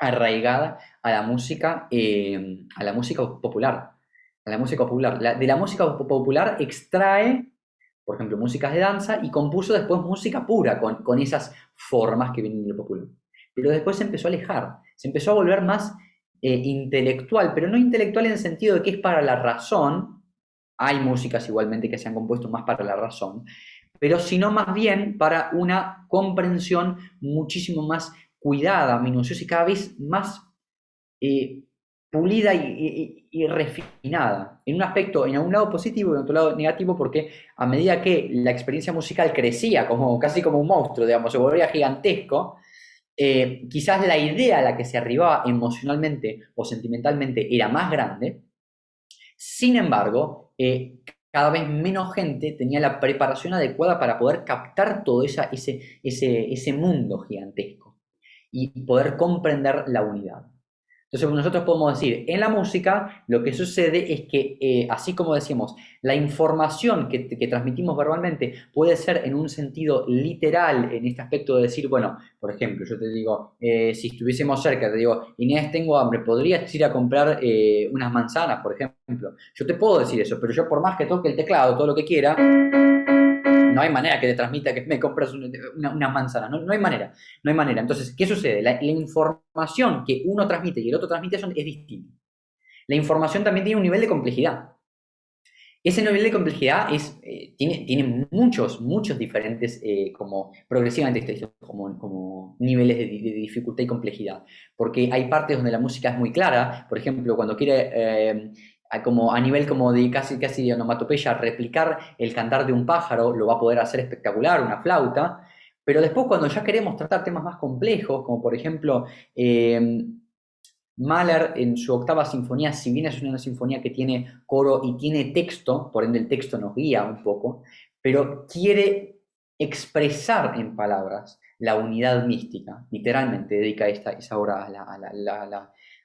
arraigada a la música popular. A la música popular. De la música popular extrae, por ejemplo, músicas de danza y compuso después música pura con esas formas que vienen de lo popular. Pero después se empezó a alejar, se empezó a volver más intelectual, pero no intelectual en el sentido de que es para la razón. Hay músicas igualmente que se han compuesto más para la razón, pero sino más bien para una comprensión muchísimo más cuidada, minuciosa y cada vez más pulida y refinada. En un aspecto, en un lado positivo y en otro lado negativo, porque a medida que la experiencia musical crecía, casi como un monstruo, digamos, se volvía gigantesco, quizás la idea a la que se arribaba emocionalmente o sentimentalmente era más grande. Sin embargo, cada vez menos gente tenía la preparación adecuada para poder captar todo ese mundo gigantesco y poder comprender la unidad. Entonces nosotros podemos decir, en la música lo que sucede es que, así como decimos, la información que transmitimos verbalmente puede ser en un sentido literal, en este aspecto de decir, bueno, por ejemplo, yo te digo, si estuviésemos cerca, te digo, Inés, tengo hambre, ¿podrías ir a comprar unas manzanas, por ejemplo? Yo te puedo decir eso, pero yo por más que toque el teclado, todo lo que quiera, no hay manera que te transmita que me compras una manzana, no, no hay manera, no hay manera. Entonces, ¿qué sucede? La información que uno transmite y el otro transmite es distinta. La información también tiene un nivel de complejidad. Ese nivel de complejidad tiene muchos diferentes, como progresivamente, como niveles de dificultad y complejidad. Porque hay partes donde la música es muy clara, por ejemplo, cuando quiere, como a nivel como de casi de onomatopeya, replicar el cantar de un pájaro, lo va a poder hacer espectacular, una flauta. Pero después, cuando ya queremos tratar temas más complejos, como por ejemplo, Mahler en su octava sinfonía, si bien es una sinfonía que tiene coro y tiene texto, por ende el texto nos guía un poco, pero quiere expresar en palabras la unidad mística, literalmente dedica esa obra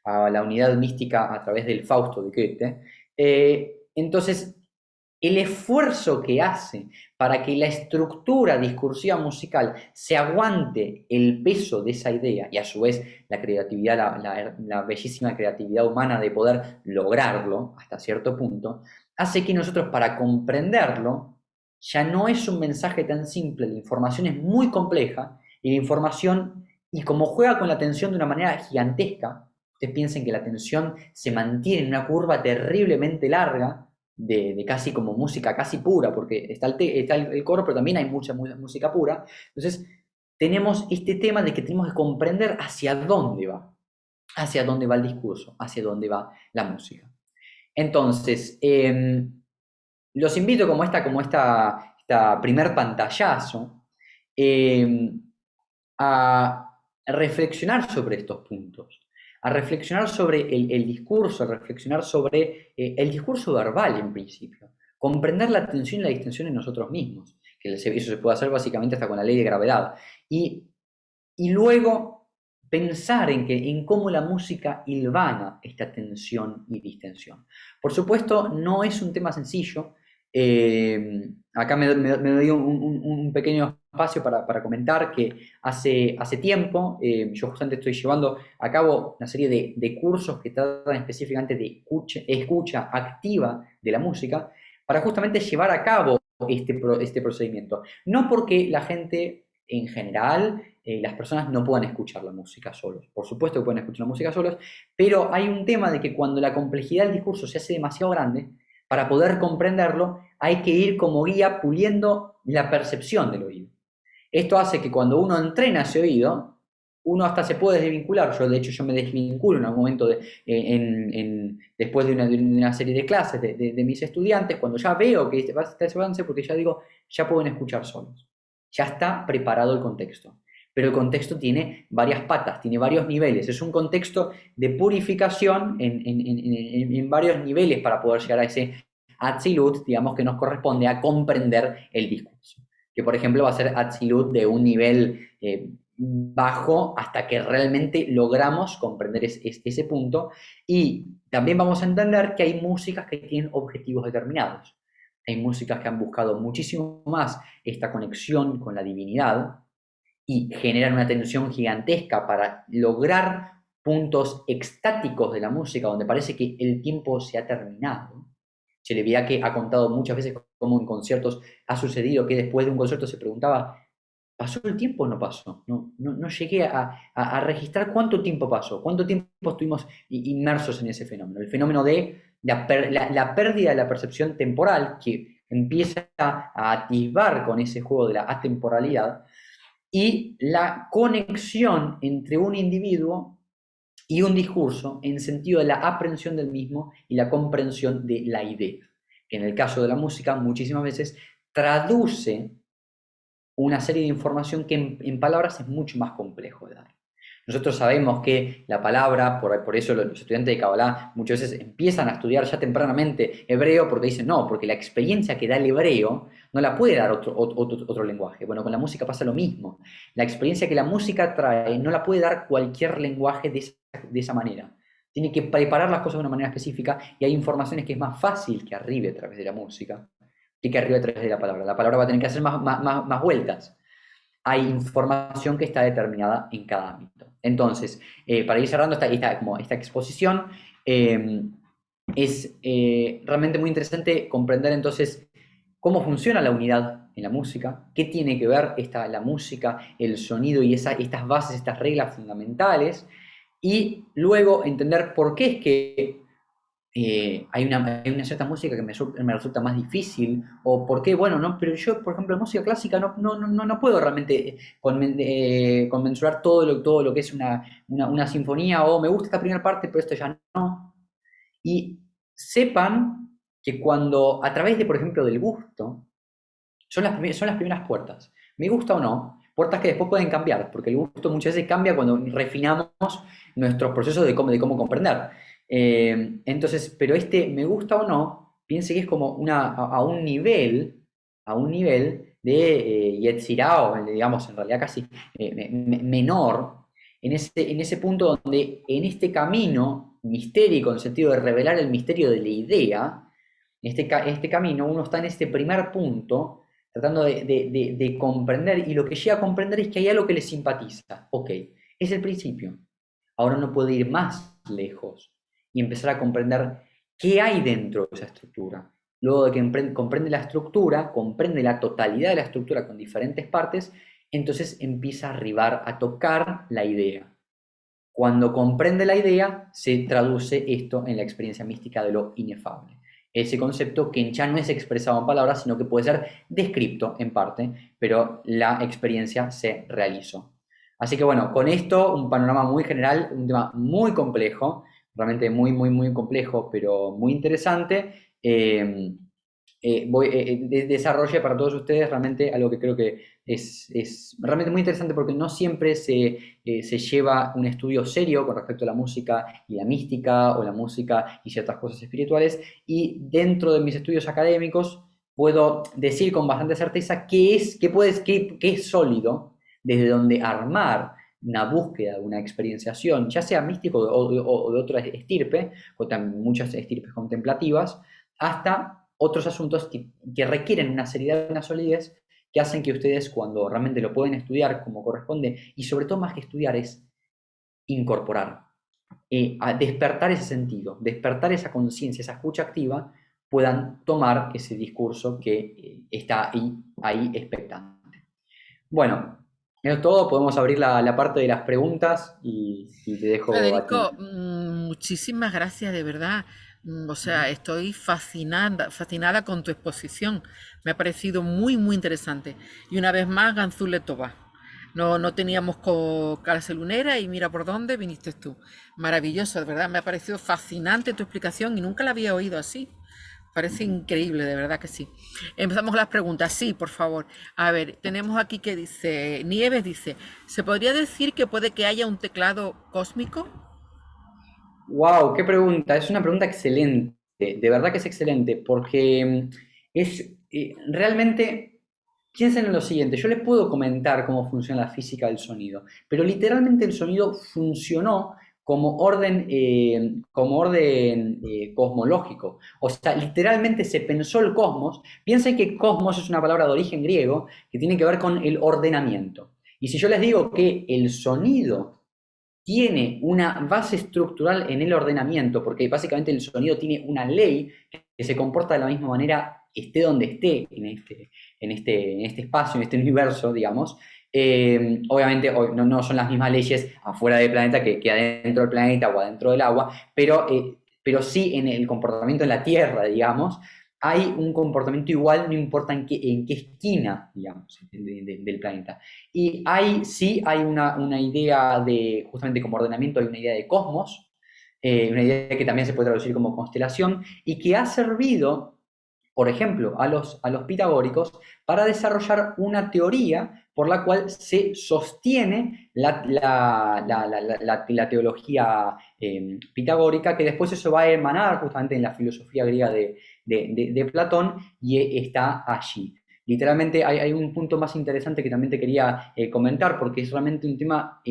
a la unidad mística a través del Fausto de Goethe. Entonces, el esfuerzo que hace para que la estructura discursiva musical se aguante el peso de esa idea y a su vez la creatividad, la bellísima creatividad humana de poder lograrlo hasta cierto punto, hace que nosotros para comprenderlo ya no es un mensaje tan simple, la información es muy compleja y la información, y como juega con la atención de una manera gigantesca, ustedes piensen que la atención se mantiene en una curva terriblemente larga, de casi como música casi pura, porque está el coro, pero también hay mucha música pura. Entonces, tenemos este tema de que tenemos que comprender hacia dónde va el discurso, hacia dónde va la música. Entonces, los invito esta primer pantallazo, eh, a reflexionar sobre estos puntos, a reflexionar sobre el discurso, a reflexionar sobre el discurso verbal en principio, comprender la tensión y la distensión en nosotros mismos, que eso se puede hacer básicamente hasta con la ley de gravedad, y luego pensar en cómo la música hilvana esta tensión y distensión. Por supuesto, no es un tema sencillo. Acá me doy un pequeño espacio para comentar que hace tiempo yo justamente estoy llevando a cabo una serie de cursos que tratan específicamente de escucha activa de la música para justamente llevar a cabo este procedimiento. No porque la gente en general, las personas no puedan escuchar la música solos. Por supuesto que pueden escuchar la música solos, pero hay un tema de que cuando la complejidad del discurso se hace demasiado grande, para poder comprenderlo, hay que ir como guía puliendo la percepción del oído. Esto hace que cuando uno entrena ese oído, uno hasta se puede desvincular. De hecho, yo me desvinculo en algún momento después de una serie de clases de mis estudiantes, cuando ya veo que va a estar ese avance, porque ya digo, ya pueden escuchar solos. Ya está preparado el contexto. Pero el contexto tiene varias patas, tiene varios niveles. Es un contexto de purificación en varios niveles para poder llegar a ese Atzilut, digamos, que nos corresponde a comprender el discurso. Que, por ejemplo, va a ser Atzilut de un nivel bajo hasta que realmente logramos comprender ese punto. Y también vamos a entender que hay músicas que tienen objetivos determinados. Hay músicas que han buscado muchísimo más esta conexión con la divinidad y generan una tensión gigantesca para lograr puntos extáticos de la música donde parece que el tiempo se ha terminado. Cheleviake ha contado muchas veces cómo en conciertos ha sucedido que después de un concierto se preguntaba, ¿pasó el tiempo o no pasó? No llegué a registrar cuánto tiempo pasó, cuánto tiempo estuvimos inmersos en ese fenómeno. El fenómeno de la pérdida de la percepción temporal que empieza a atisbar con ese juego de la atemporalidad y la conexión entre un individuo y un discurso en sentido de la aprehensión del mismo y la comprensión de la idea, que en el caso de la música muchísimas veces traduce una serie de información que en palabras es mucho más complejo de dar. Nosotros sabemos que la palabra, por eso los estudiantes de Kabbalah muchas veces empiezan a estudiar ya tempranamente hebreo porque dicen, no, porque la experiencia que da el hebreo no la puede dar otro lenguaje. Bueno, con la música pasa lo mismo. La experiencia que la música trae no la puede dar cualquier lenguaje de esa manera. tiene que preparar las cosas de una manera específica y hay informaciones que es más fácil que arribe a través de la música que arribe a través de la palabra. La palabra va a tener que hacer más vueltas. Hay información que está determinada en cada ámbito. Entonces, para ir cerrando esta exposición, es realmente muy interesante comprender entonces cómo funciona la unidad en la música, qué tiene que ver la música, el sonido y estas bases, estas reglas fundamentales, y luego entender por qué es que hay una cierta música que me resulta más difícil, o por qué, bueno, no, pero yo, por ejemplo, en música clásica no puedo realmente conmensurar todo lo que es una sinfonía, o me gusta esta primera parte, pero esto ya no. Y sepan que cuando, a través de, por ejemplo, del gusto, son las primeras puertas. Me gusta o no, puertas que después pueden cambiar, porque el gusto muchas veces cambia cuando refinamos nuestros procesos de cómo comprender. Entonces, pero me gusta o no, piense que es como a un nivel de Yetzirah, digamos, en realidad casi menor, en ese punto donde en este camino mistérico, en el sentido de revelar el misterio de la idea, este camino uno está en este primer punto tratando de comprender, y lo que llega a comprender es que hay algo que le simpatiza. Ok, es el principio. Ahora uno puede ir más lejos y empezar a comprender qué hay dentro de esa estructura. Luego de que comprende la estructura, comprende la totalidad de la estructura con diferentes partes, entonces empieza a arribar, a tocar la idea. Cuando comprende la idea, se traduce esto en la experiencia mística de lo inefable. Ese concepto que ya no es expresado en palabras, sino que puede ser descrito en parte, pero la experiencia se realizó. Así que bueno, con esto un panorama muy general, un tema muy complejo, realmente muy, muy, muy complejo, pero muy interesante. Desarrolle para todos ustedes realmente algo que creo que es realmente muy interesante, porque no siempre se lleva un estudio serio con respecto a la música y la mística, o la música y ciertas cosas espirituales, y dentro de mis estudios académicos puedo decir con bastante certeza qué es sólido, desde donde armar una búsqueda, una experienciación, ya sea místico o de otra estirpe, o también muchas estirpes contemplativas, hasta otros asuntos que requieren una seriedad y una solidez, que hacen que ustedes, cuando realmente lo pueden estudiar como corresponde, y sobre todo más que estudiar, es incorporar, a despertar ese sentido, despertar esa conciencia, esa escucha activa, puedan tomar ese discurso que está ahí expectante. Bueno, eso es todo. Podemos abrir la parte de las preguntas y te dejo a ti. Federico, muchísimas gracias, de verdad. O sea, estoy fascinada con tu exposición. Me ha parecido muy, muy interesante. Y una vez más, Ganzule Toba. No teníamos clase lunera y mira por dónde viniste tú. Maravilloso, de verdad. Me ha parecido fascinante tu explicación y nunca la había oído así. Parece increíble, de verdad que sí. Empezamos con las preguntas. Sí, por favor. A ver, tenemos aquí que dice, Nieves dice, ¿se podría decir que puede que haya un teclado cósmico? Wow, qué pregunta. Es una pregunta excelente. De verdad que es excelente, porque realmente, piensen en lo siguiente. Yo les puedo comentar cómo funciona la física del sonido, pero literalmente el sonido funcionó como orden cosmológico. O sea, literalmente se pensó el cosmos. Piensen que cosmos es una palabra de origen griego que tiene que ver con el ordenamiento. Y si yo les digo que el sonido tiene una base estructural en el ordenamiento, porque básicamente el sonido tiene una ley que se comporta de la misma manera, esté donde esté en este espacio, en este universo, digamos. Obviamente no son las mismas leyes afuera del planeta que adentro del planeta o adentro del agua, pero sí en el comportamiento en la Tierra, digamos, hay un comportamiento igual, no importa en qué esquina, digamos, del planeta. Y sí hay una idea de, justamente como ordenamiento, hay una idea de cosmos, una idea que también se puede traducir como constelación, y que ha servido, por ejemplo, a los pitagóricos para desarrollar una teoría por la cual se sostiene la teología pitagórica, que después eso va a emanar justamente en la filosofía griega de Platón, y está allí. Literalmente hay un punto más interesante que también te quería comentar, porque es realmente un tema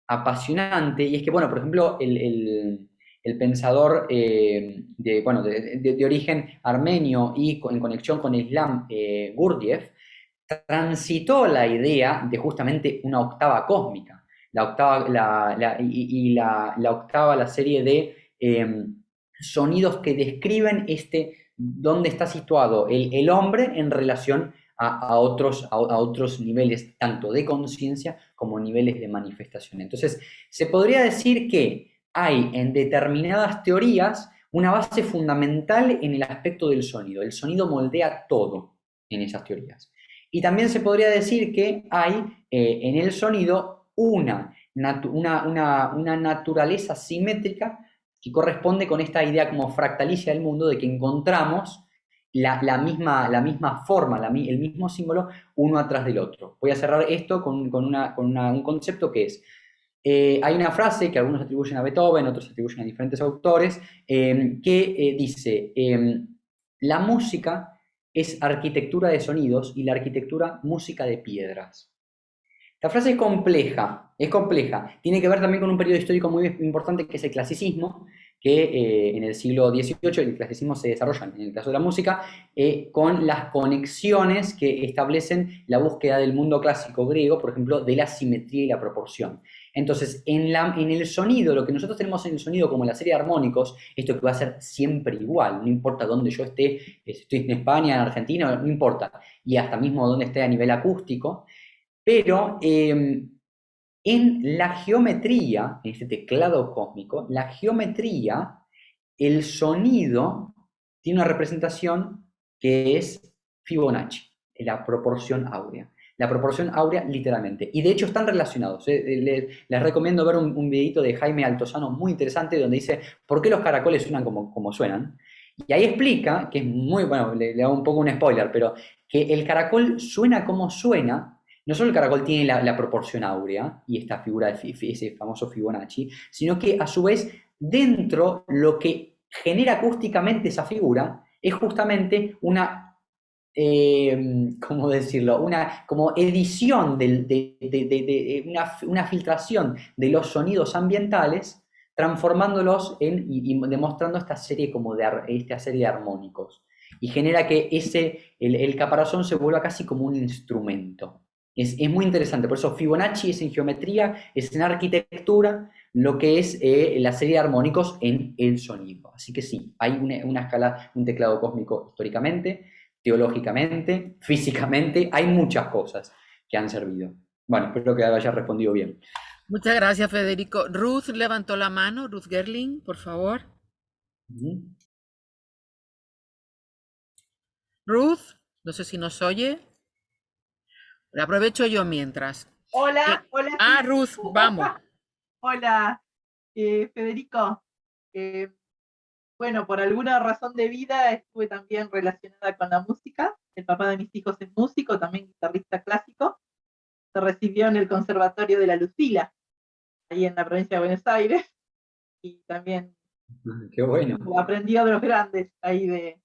apasionante, y es que, bueno, por ejemplo, el pensador bueno, de origen armenio y en conexión con el Islam, Gurdjieff, transitó la idea de justamente una octava cósmica. La octava, la octava, la serie de sonidos que describen dónde está situado el hombre en relación a otros niveles, tanto de conciencia como niveles de manifestación. Entonces, se podría decir que hay en determinadas teorías una base fundamental en el aspecto del sonido. El sonido moldea todo en esas teorías. Y también se podría decir que hay en el sonido una naturaleza simétrica que corresponde con esta idea como fractalicia del mundo de que encontramos la misma forma, el mismo símbolo uno atrás del otro. Voy a cerrar esto con un concepto que es, hay una frase que algunos atribuyen a Beethoven, otros atribuyen a diferentes autores, que dice, la música es arquitectura de sonidos y la arquitectura música de piedras. La frase es compleja. Tiene que ver también con un periodo histórico muy importante que es el clasicismo, que en el siglo XVIII el clasicismo se desarrolla, en el caso de la música, con las conexiones que establecen la búsqueda del mundo clásico griego, por ejemplo, de la simetría y la proporción. Entonces, en el sonido, lo que nosotros tenemos en el sonido como la serie de armónicos, esto que va a ser siempre igual, no importa dónde yo esté, si estoy en España, en Argentina, no importa, y hasta mismo dónde esté a nivel acústico, pero en la geometría, en este teclado cósmico, la geometría, el sonido tiene una representación que es Fibonacci, la proporción áurea. La proporción áurea literalmente. Y de hecho están relacionados. Les recomiendo ver un videito de Jaime Altozano muy interesante donde dice por qué los caracoles suenan como suenan. Y ahí explica, que es muy, bueno, le hago un poco un spoiler, pero que el caracol suena como suena. No solo el caracol tiene la proporción áurea y esta figura de ese famoso Fibonacci, sino que a su vez dentro lo que genera acústicamente esa figura es justamente ¿cómo decirlo? Una como edición, una filtración de los sonidos ambientales, transformándolos y demostrando esta serie de armónicos. Y genera que el caparazón se vuelva casi como un instrumento. Es muy interesante, por eso Fibonacci es en geometría, es en arquitectura, lo que es la serie de armónicos en el sonido. Así que sí, hay una escala, un teclado cósmico históricamente, teológicamente, físicamente, hay muchas cosas que han servido. Bueno, espero que haya respondido bien. Muchas gracias, Federico. Ruth levantó la mano. Ruth Gerling, por favor. Ruth, no sé si nos oye. La aprovecho yo mientras. Hola, hola, sí. Ruth, vamos. Hola, Federico. Eh, bueno, por alguna razón de vida estuve también relacionada con la música. El papá de mis hijos es músico, también guitarrista clásico. Se recibió en el Conservatorio de la Lucila, ahí en la provincia de Buenos Aires. Y también Qué bueno. aprendió de los grandes, ahí de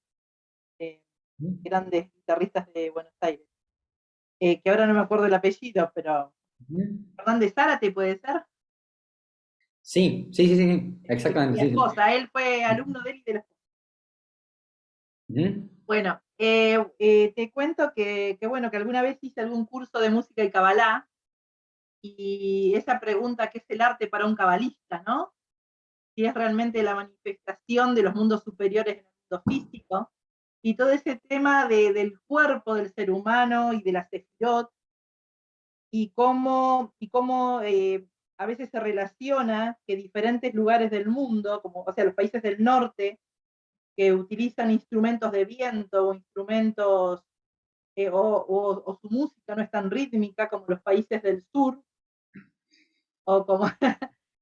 grandes guitarristas de Buenos Aires. Que ahora no me acuerdo el apellido, pero Fernández Zárate puede ser. Sí, sí, sí, sí, exactamente. Mi Sí, sí. esposa, él fue alumno de él y de la esposa. Bueno, te cuento bueno, que alguna vez hice algún curso de música y cabalá, y esa pregunta, ¿qué es el arte para un cabalista, no? Si es realmente la manifestación de los mundos superiores en el mundo físico, y todo ese tema del cuerpo del ser humano y de la sefirot, y cómo a veces se relaciona que diferentes lugares del mundo, como, o sea, los países del norte, que utilizan instrumentos de viento o instrumentos, o su música no es tan rítmica como los países del sur, o como...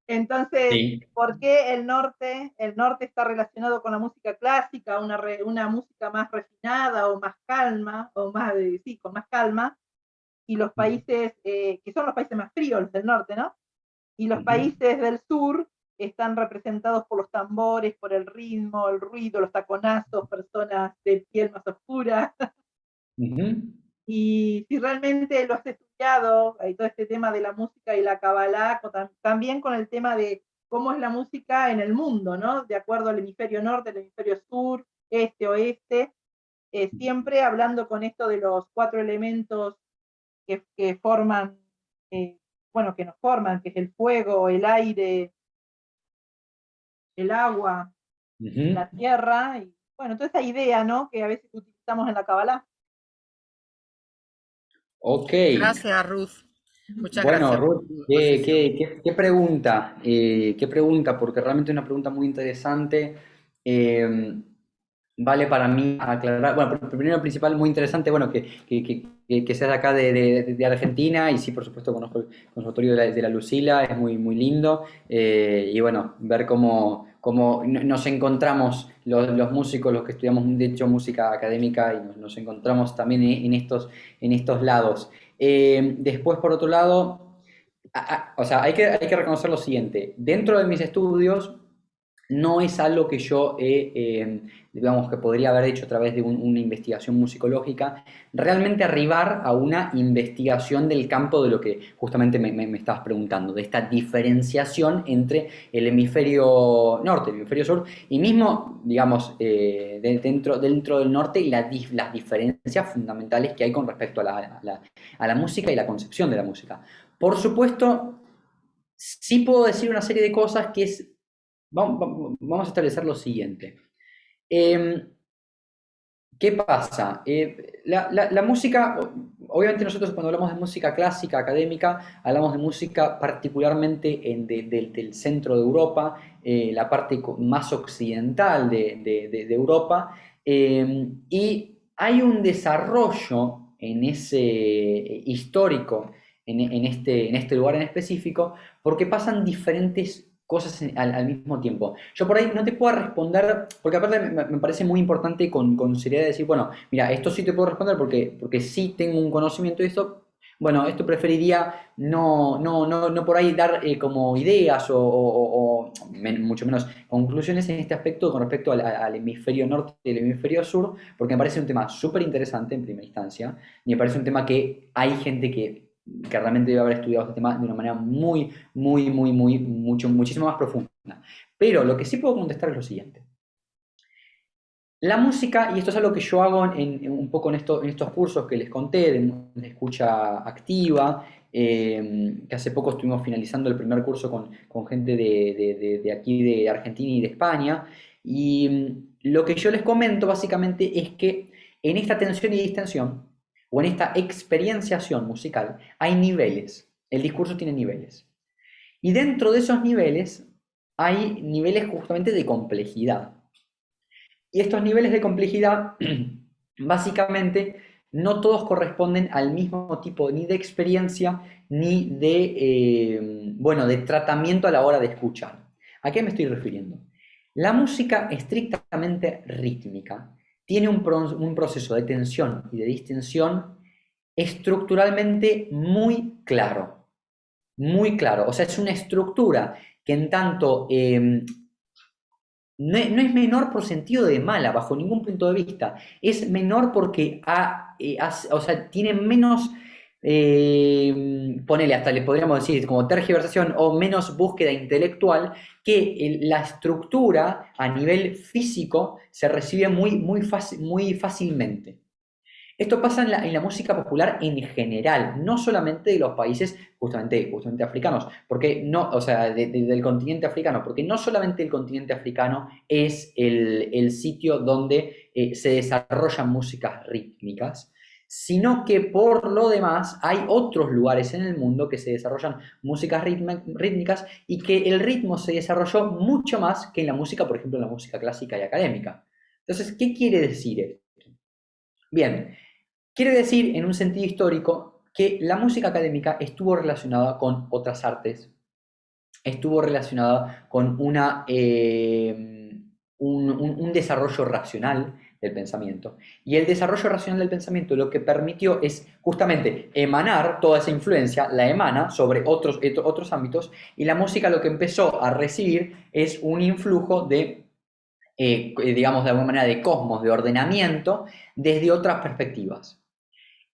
Entonces, Sí. ¿por qué el norte está relacionado con la música clásica, una música más refinada o más calma, o más, sí, con más calma, y los países, que son los países más fríos, los del norte, ¿no? Y los países del sur están representados por los tambores, por el ritmo, el ruido, los taconazos, personas de piel más oscura. Y si realmente lo has estudiado, todo este tema de la música y la cabalá, también con el tema de cómo es la música en el mundo, ¿no? De acuerdo al hemisferio norte, al hemisferio sur, este, oeste, siempre hablando con esto de los 4 elementos que forman, bueno, que nos forman, que es el fuego, el aire, el agua, la tierra, y bueno, toda esa idea, ¿no? Que a veces utilizamos en la Kabbalah. Ok. Gracias, Ruth. Muchas Bueno, gracias por Ruth, tu exposición. qué pregunta, qué pregunta, porque realmente es una pregunta muy interesante. Eh, vale para mí aclarar, bueno, primero principal, muy interesante, bueno, que seas de acá de Argentina, y sí, por supuesto, conozco el Conservatorio de la Lucila, es muy, muy lindo, y bueno, ver cómo nos encontramos los músicos, los que estudiamos, de hecho, música académica, y nos encontramos también en estos lados. Después, por otro lado, o sea, hay que reconocer lo siguiente. Dentro de mis estudios, no es algo que yo digamos, que podría haber hecho a través de una investigación musicológica, realmente arribar a una investigación del campo de lo que justamente me estabas preguntando, de esta diferenciación entre el hemisferio norte, el hemisferio sur, y mismo, digamos, dentro del norte, y las diferencias fundamentales que hay con respecto a la música y la concepción de la música. Por supuesto, sí puedo decir una serie de cosas que es. Vamos a establecer lo siguiente. Eh, ¿Qué pasa? La música, obviamente nosotros cuando hablamos de música clásica, académica, hablamos de música particularmente del centro de Europa, la parte más occidental de Europa, y hay un desarrollo en ese histórico, en este lugar en específico, porque pasan diferentes cosas al mismo tiempo. Yo por ahí no te puedo responder, porque aparte me parece muy importante con seriedad decir, bueno, mira, esto sí te puedo responder porque sí tengo un conocimiento de esto. Bueno, esto preferiría no por ahí dar como ideas mucho menos conclusiones en este aspecto con respecto al hemisferio norte y el hemisferio sur, porque me parece un tema súper interesante en primera instancia, y me parece un tema que hay gente que realmente debe haber estudiado este tema de una manera muy, muy, muy, muchísimo más profunda. Pero lo que sí puedo contestar es lo siguiente. La música, y esto es algo que yo hago un poco en estos cursos que les conté, de escucha activa, que hace poco estuvimos finalizando el primer curso con gente de aquí, de Argentina y de España, y lo que yo les comento básicamente es que en esta tensión y distensión, o en esta experienciación musical, hay niveles. El discurso tiene niveles. Y dentro de esos niveles hay niveles justamente de complejidad. Y estos niveles de complejidad, básicamente, no todos corresponden al mismo tipo ni de experiencia ni de tratamiento a la hora de escuchar. ¿A qué me estoy refiriendo? La música estrictamente rítmica tiene un proceso de tensión y de distensión estructuralmente muy claro. Muy claro. O sea, es una estructura que en tanto no es menor por sentido de mala, bajo ningún punto de vista. Es menor porque o sea, tiene menos, ponele, hasta le podríamos decir, como tergiversación o menos búsqueda intelectual, que la estructura a nivel físico se recibe muy fácilmente. Esto pasa en la música popular en general, no solamente de los países justamente africanos, porque no, o sea, del continente africano, porque no solamente el continente africano es el sitio donde se desarrollan músicas rítmicas, sino que por lo demás hay otros lugares en el mundo que se desarrollan músicas rítmicas y que el ritmo se desarrolló mucho más que en la música, por ejemplo, en la música clásica y académica. Entonces, ¿qué quiere decir esto? Bien, quiere decir, en un sentido histórico, que la música académica estuvo relacionada con otras artes, estuvo relacionada con un desarrollo racional del pensamiento. Y el desarrollo racional del pensamiento lo que permitió es justamente emanar toda esa influencia, la emana sobre otros ámbitos, y la música lo que empezó a recibir es un influjo digamos, de alguna manera, de cosmos, de ordenamiento, desde otras perspectivas.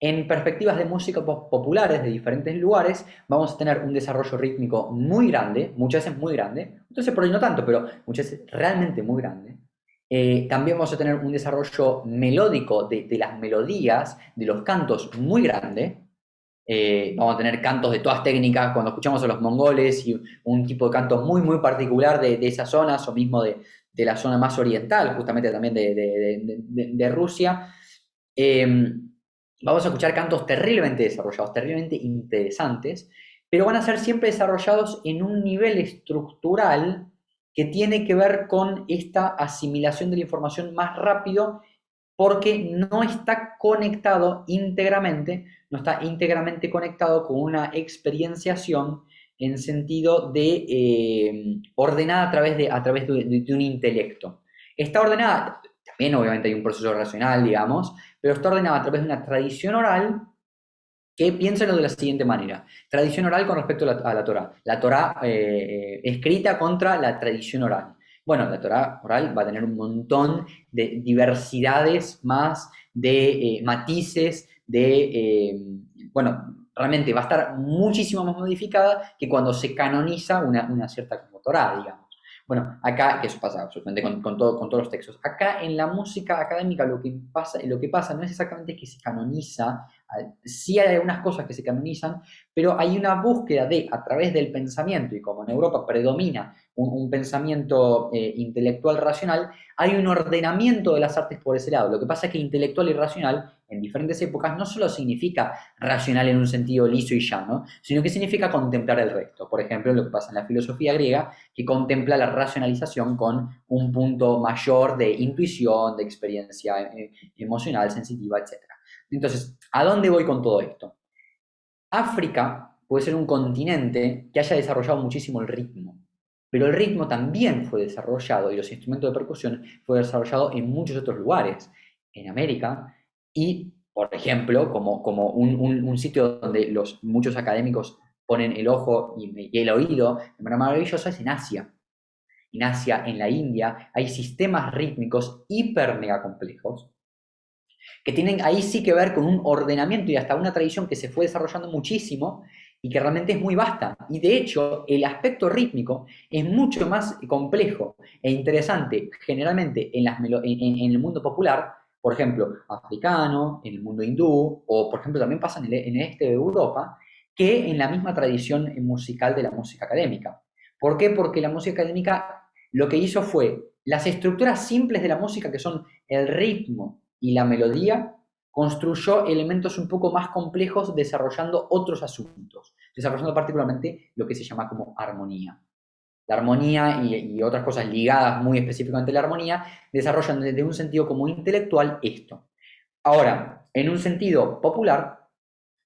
En perspectivas de música populares de diferentes lugares, vamos a tener un desarrollo rítmico muy grande, muchas veces muy grande, entonces por ahí no tanto, pero muchas veces realmente muy grande. También vamos a tener un desarrollo melódico de las melodías, de los cantos muy grande. Vamos a tener cantos de todas técnicas, cuando escuchamos a los mongoles y un tipo de canto muy, muy particular de esas zonas, o mismo de la zona más oriental, justamente también de Rusia. Vamos a escuchar cantos terriblemente desarrollados, terriblemente interesantes, pero van a ser siempre desarrollados en un nivel estructural que tiene que ver con esta asimilación de la información más rápido, porque no está conectado íntegramente, no está íntegramente conectado con una experienciación en sentido de ordenada a través de un intelecto. Está ordenada, también obviamente hay un proceso racional, digamos, pero está ordenada a través de una tradición oral que piénsalo de la siguiente manera. Tradición oral con respecto a la Torá. La Torá escrita contra la tradición oral. Bueno, la Torá oral va a tener un montón de diversidades más, de matices, bueno, realmente va a estar muchísimo más modificada que cuando se canoniza una cierta como Torá, digamos. Bueno, acá, que eso pasa absolutamente con todos los textos. Acá en la música académica lo que pasa no es exactamente que se canoniza. Sí hay algunas cosas que se canonizan, pero hay una búsqueda a través del pensamiento, y como en Europa predomina un pensamiento intelectual racional, hay un ordenamiento de las artes por ese lado. Lo que pasa es que intelectual y racional, en diferentes épocas, no solo significa racional en un sentido liso y llano, sino que significa contemplar el resto. Por ejemplo, lo que pasa en la filosofía griega, que contempla la racionalización con un punto mayor de intuición, de experiencia emocional, sensitiva, etc. Entonces, ¿a dónde voy con todo esto? África puede ser un continente que haya desarrollado muchísimo el ritmo, pero el ritmo también fue desarrollado, y los instrumentos de percusión fue desarrollado en muchos otros lugares, en América, y, por ejemplo, como un sitio donde muchos académicos ponen el ojo y el oído de manera maravillosa, es en Asia. En Asia, en la India, hay sistemas rítmicos hiper mega complejos que tienen ahí sí que ver con un ordenamiento y hasta una tradición que se fue desarrollando muchísimo y que realmente es muy vasta. Y de hecho, el aspecto rítmico es mucho más complejo e interesante generalmente en el mundo popular, por ejemplo, africano, en el mundo hindú, o por ejemplo también pasa en el este de Europa, que en la misma tradición musical de la música académica. ¿Por qué? Porque la música académica lo que hizo fue las estructuras simples de la música, que son el ritmo y la melodía, construyó elementos un poco más complejos desarrollando otros asuntos, desarrollando particularmente lo que se llama como armonía. La armonía y otras cosas ligadas muy específicamente a la armonía desarrollan desde un sentido como intelectual esto. Ahora, en un sentido popular,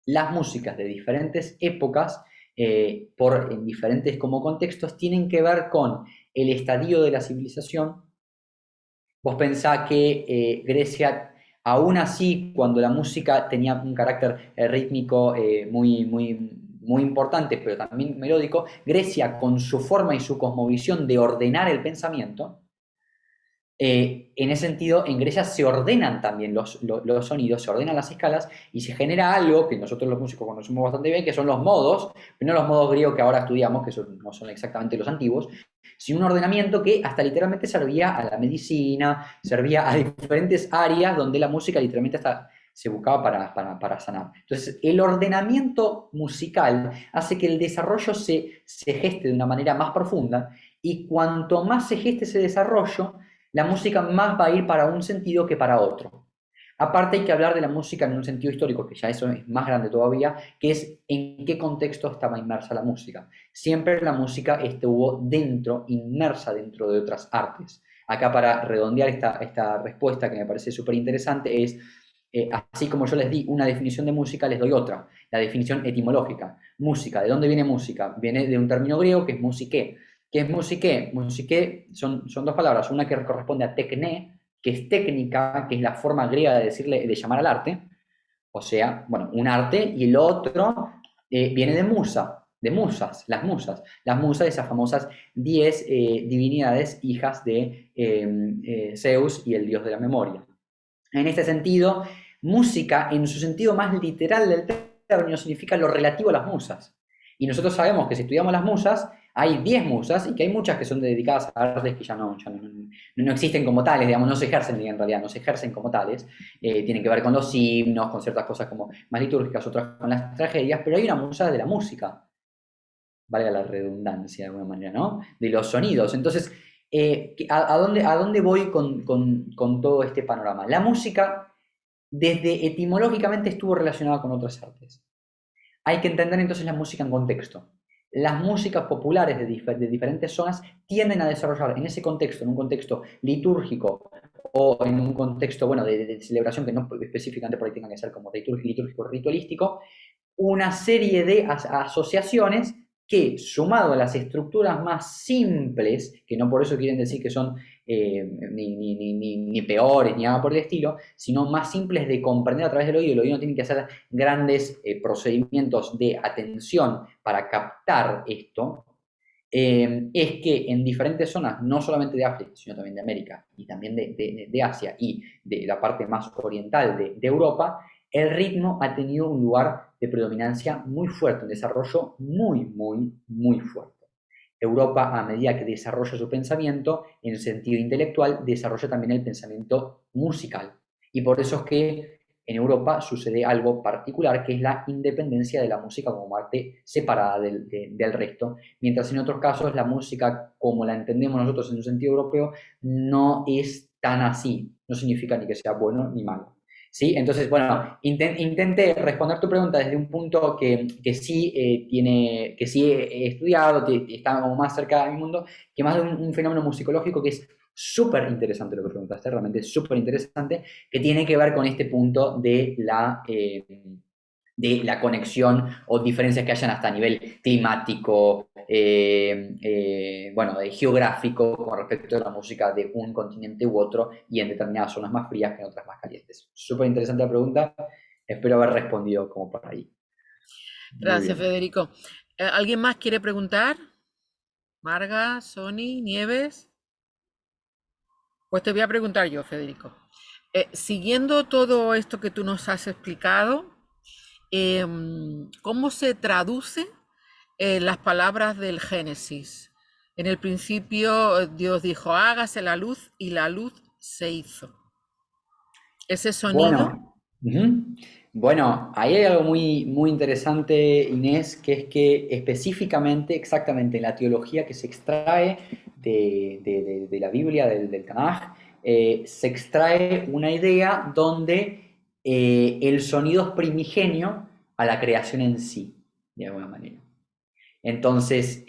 las músicas de diferentes épocas, en diferentes como contextos, tienen que ver con el estadio de la civilización. Vos pensás que Grecia, aún así, cuando la música tenía un carácter rítmico muy, muy, muy importante, pero también melódico, Grecia, con su forma y su cosmovisión de ordenar el pensamiento, en ese sentido, en Grecia se ordenan también los sonidos, se ordenan las escalas y se genera algo que nosotros los músicos conocemos bastante bien, que son los modos, pero no los modos griegos que ahora estudiamos, que no son exactamente los antiguos, sino un ordenamiento que hasta literalmente servía a la medicina, servía a diferentes áreas donde la música literalmente hasta se buscaba para sanar. Entonces, el ordenamiento musical hace que el desarrollo se geste de una manera más profunda, y cuanto más se geste ese desarrollo, la música más va a ir para un sentido que para otro. Aparte hay que hablar de la música en un sentido histórico, que ya eso es más grande todavía, que es en qué contexto estaba inmersa la música. Siempre la música estuvo inmersa dentro de otras artes. Acá, para redondear esta respuesta, que me parece súper interesante, es, así como yo les di una definición de música, les doy otra, la definición etimológica. Música, ¿de dónde viene música? Viene de un término griego que es musiqué. ¿Qué es musiqué? Musiqué son dos palabras, una que corresponde a tecné, que es técnica, que es la forma griega de llamar al arte, o sea, bueno, un arte, y el otro viene de musa, de musas, las musas, esas famosas 10 divinidades, hijas de Zeus y el dios de la memoria. En este sentido, música, en su sentido más literal del término, significa lo relativo a las musas. Y nosotros sabemos que si estudiamos las musas, hay 10 musas y que hay muchas que son dedicadas a artes que ya no existen como tales, digamos, no se ejercen en realidad, no se ejercen como tales. Tienen que ver con los himnos, con ciertas cosas como más litúrgicas, otras con las tragedias, pero hay una musa de la música, valga la redundancia de alguna manera, ¿no? De los sonidos. Entonces, ¿a dónde voy con todo este panorama? La música, desde etimológicamente, estuvo relacionada con otras artes. Hay que entender entonces la música en contexto. Las músicas populares de diferentes zonas tienden a desarrollar en ese contexto, en un contexto litúrgico o en un contexto, bueno, de celebración que no específicamente por ahí tenga que ser como litúrgico ritualístico, una serie de asociaciones que, sumado a las estructuras más simples, que no por eso quieren decir que son ni peores ni nada por el estilo, sino más simples de comprender a través del oído. El oído no tiene que hacer grandes procedimientos de atención para captar esto. Es que en diferentes zonas, no solamente de África, sino también de América y también de Asia y de la parte más oriental de Europa, el ritmo ha tenido un lugar de predominancia muy fuerte, un desarrollo muy fuerte. Europa, a medida que desarrolla su pensamiento en el sentido intelectual, desarrolla también el pensamiento musical. Y por eso es que en Europa sucede algo particular, que es la independencia de la música como arte separada del resto, mientras en otros casos la música, como la entendemos nosotros en un sentido europeo, no es tan así. No significa ni que sea bueno ni malo. ¿Sí? Entonces, bueno, intenté responder tu pregunta desde un punto que sí, que sí he estudiado, que está como más cerca de mi mundo, que más de un fenómeno musicológico que es súper interesante lo que preguntaste, realmente súper interesante, que tiene que ver con este punto de la conexión o diferencias que hayan hasta a nivel climático, bueno, geográfico con respecto a la música de un continente u otro y en determinadas zonas más frías que en otras más calientes. Súper interesante la pregunta, espero haber respondido como por ahí. Muy Gracias, bien. Federico. ¿Alguien más quiere preguntar? Marga, Sony, Nieves. Pues te voy a preguntar yo, Federico. Siguiendo todo esto que tú nos has explicado, ¿cómo se traduce las palabras del Génesis? En el principio Dios dijo, hágase la luz y la luz se hizo. Ese sonido, Bueno, bueno, ahí hay algo muy interesante, Inés, que es que específicamente, exactamente en la teología que se extrae de la Biblia, del Tanaj, se extrae una idea donde el sonido es primigenio a la creación en sí, de alguna manera. Entonces,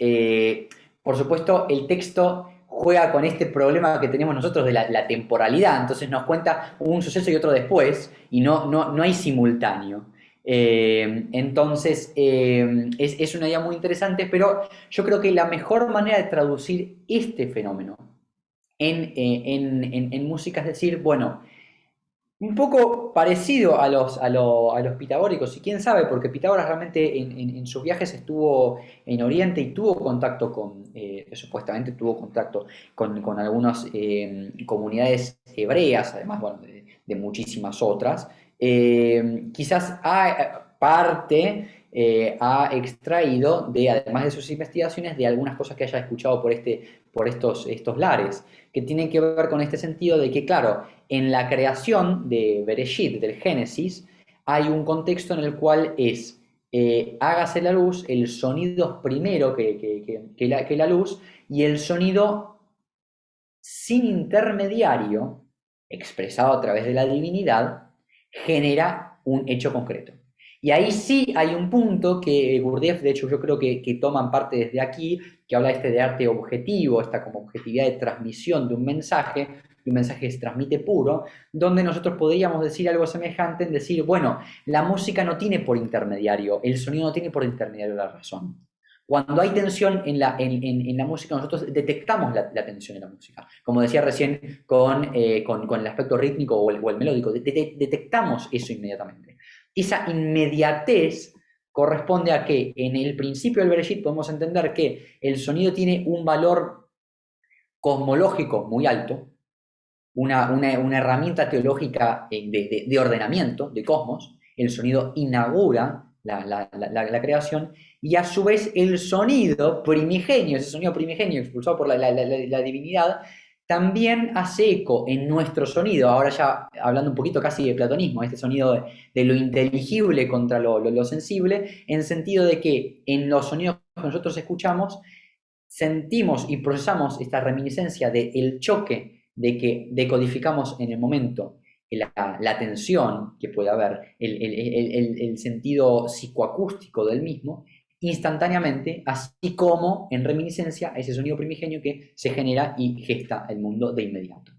por supuesto, el texto juega con este problema que tenemos nosotros de la temporalidad. Entonces nos cuenta un suceso y otro después, y no hay simultáneo. Entonces, es una idea muy interesante, pero yo creo que la mejor manera de traducir este fenómeno en música es decir, bueno, un poco parecido a los pitagóricos, y quién sabe, porque Pitágoras realmente en sus viajes estuvo en Oriente y tuvo contacto supuestamente tuvo contacto con algunas comunidades hebreas, además, bueno, de muchísimas otras. Quizás ha extraído, además de sus investigaciones, de algunas cosas que haya escuchado por estos lares, que tienen que ver con este sentido de que, claro, en la creación de Bereshit, del Génesis, hay un contexto en el cual es hágase la luz, el sonido primero que la luz, y el sonido sin intermediario, expresado a través de la divinidad, genera un hecho concreto. Y ahí sí hay un punto que Gurdjieff, de hecho yo creo que toman parte desde aquí, que habla de arte objetivo, esta como objetividad de transmisión de un mensaje que se transmite puro, donde nosotros podríamos decir algo semejante en decir, bueno, la música no tiene por intermediario, el sonido no tiene por intermediario la razón. Cuando hay tensión en la música, nosotros detectamos la tensión en la música. Como decía recién con el aspecto rítmico o el melódico, detectamos eso inmediatamente. Esa inmediatez corresponde a que en el principio del Bereshit podemos entender que el sonido tiene un valor cosmológico muy alto, una herramienta teológica de ordenamiento, de cosmos. El sonido inaugura la creación, y a su vez el sonido primigenio, ese sonido primigenio expulsado por la divinidad, también hace eco en nuestro sonido, ahora ya hablando un poquito casi de platonismo, este sonido de lo inteligible contra lo sensible, en sentido de que en los sonidos que nosotros escuchamos sentimos y procesamos esta reminiscencia del choque de que decodificamos en el momento la tensión que puede haber, el sentido psicoacústico del mismo, instantáneamente, así como en reminiscencia ese sonido primigenio que se genera y gesta el mundo de inmediato.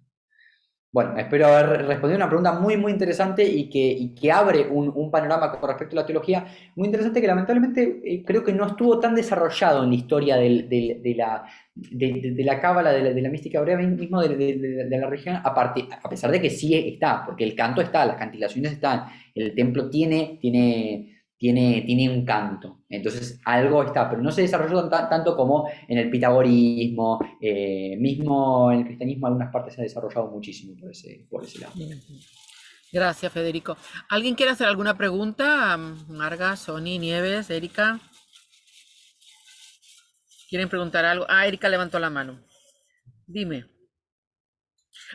Bueno, espero haber respondido una pregunta muy, muy interesante y que abre un panorama con respecto a la teología muy interesante, que lamentablemente creo que no estuvo tan desarrollado en la historia de la cábala, de la mística hebrea mismo, de la religión, a pesar de que sí está, porque el canto está, las cantilaciones están, el templo tiene un canto, entonces algo está, pero no se desarrolló tanto como en el pitagorismo, mismo en el cristianismo algunas partes se ha desarrollado muchísimo por ese lado. Gracias, Federico. ¿Alguien quiere hacer alguna pregunta? Marga, Sony, Nieves, Erika. ¿Quieren preguntar algo? Ah, Erika levantó la mano. Dime.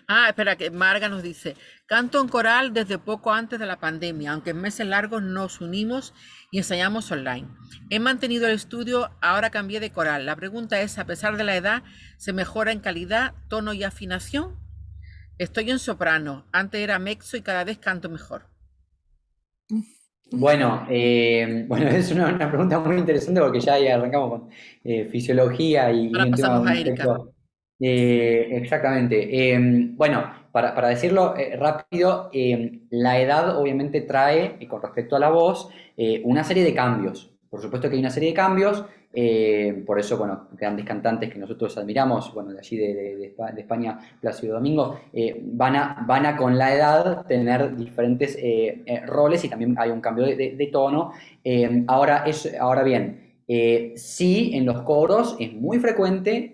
Ah, espera, que Marga nos dice, canto en coral desde poco antes de la pandemia, aunque en meses largos nos unimos y ensayamos online. He mantenido el estudio, ahora cambié de coral. La pregunta es, a pesar de la edad, ¿se mejora en calidad, tono y afinación? Estoy en soprano, antes era mezzo y cada vez canto mejor. Bueno, es una pregunta muy interesante porque ya ahí arrancamos con fisiología y Ahora un tema pasamos con a Erika. respecto. Exactamente. Bueno, para decirlo rápido, la edad obviamente trae, con respecto a la voz, una serie de cambios. Por supuesto que hay una serie de cambios, por eso, bueno, grandes cantantes que nosotros admiramos, bueno, de allí de España, Plácido Domingo, van a con la edad tener diferentes roles y también hay un cambio de tono. Ahora bien, sí, en los coros es muy frecuente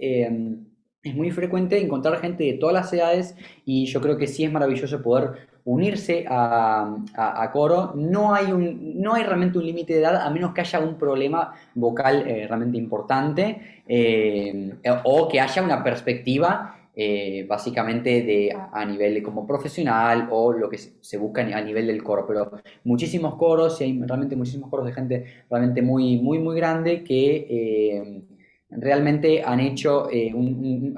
encontrar gente de todas las edades y yo creo que sí es maravilloso poder unirse a coro. No hay realmente un límite de edad, a menos que haya un problema vocal realmente importante o que haya una perspectiva básicamente a nivel como profesional o lo que se busca a nivel del coro, pero muchísimos coros y hay realmente muchísimos coros de gente realmente muy, muy, muy grande que realmente han hecho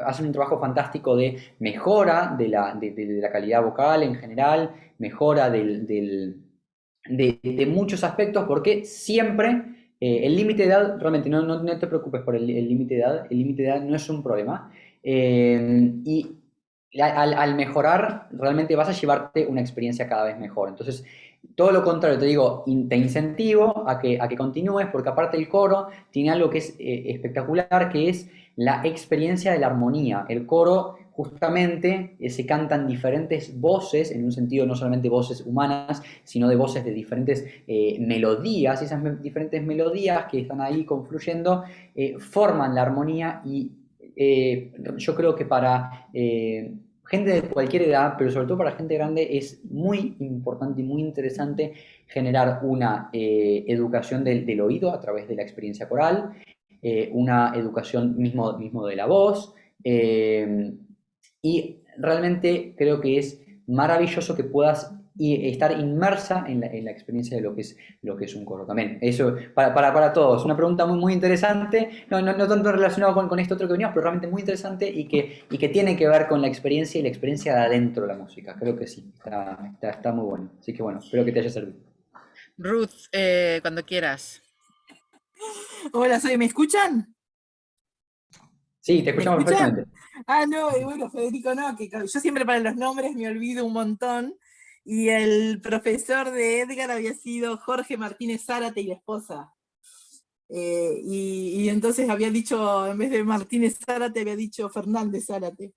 hacen un trabajo fantástico de mejora de la calidad vocal en general, mejora de muchos aspectos, porque siempre el límite de edad, realmente no te preocupes por el límite de edad, el límite de edad no es un problema. Y al mejorar, realmente vas a llevarte una experiencia cada vez mejor. Entonces, todo lo contrario, te digo, te incentivo a que continúes, porque aparte el coro tiene algo que es espectacular, que es la experiencia de la armonía. El coro justamente se cantan diferentes voces, en un sentido no solamente voces humanas, sino de voces de diferentes melodías, y esas diferentes melodías que están ahí confluyendo forman la armonía y yo creo que para gente de cualquier edad, pero sobre todo para gente grande, es muy importante y muy interesante generar una educación del oído a través de la experiencia coral, una educación mismo de la voz, y realmente creo que es maravilloso que puedas estar inmersa en la experiencia de lo que es un coro también. Eso para todos. Una pregunta muy, muy interesante, no tanto relacionado con esto otro que veníamos, pero realmente muy interesante y que tiene que ver con la experiencia y la experiencia de adentro de la música. Creo que sí, está muy bueno. Así que bueno, espero que te haya servido. Ruth, cuando quieras. Hola, ¿me escuchan? Sí, te escuchamos perfectamente. Ah, no, y bueno, Federico, no, que yo siempre para los nombres me olvido un montón. Y el profesor de Edgar había sido Jorge Martínez Zárate y la esposa. Y entonces había dicho, en vez de Martínez Zárate, había dicho Fernández Zárate.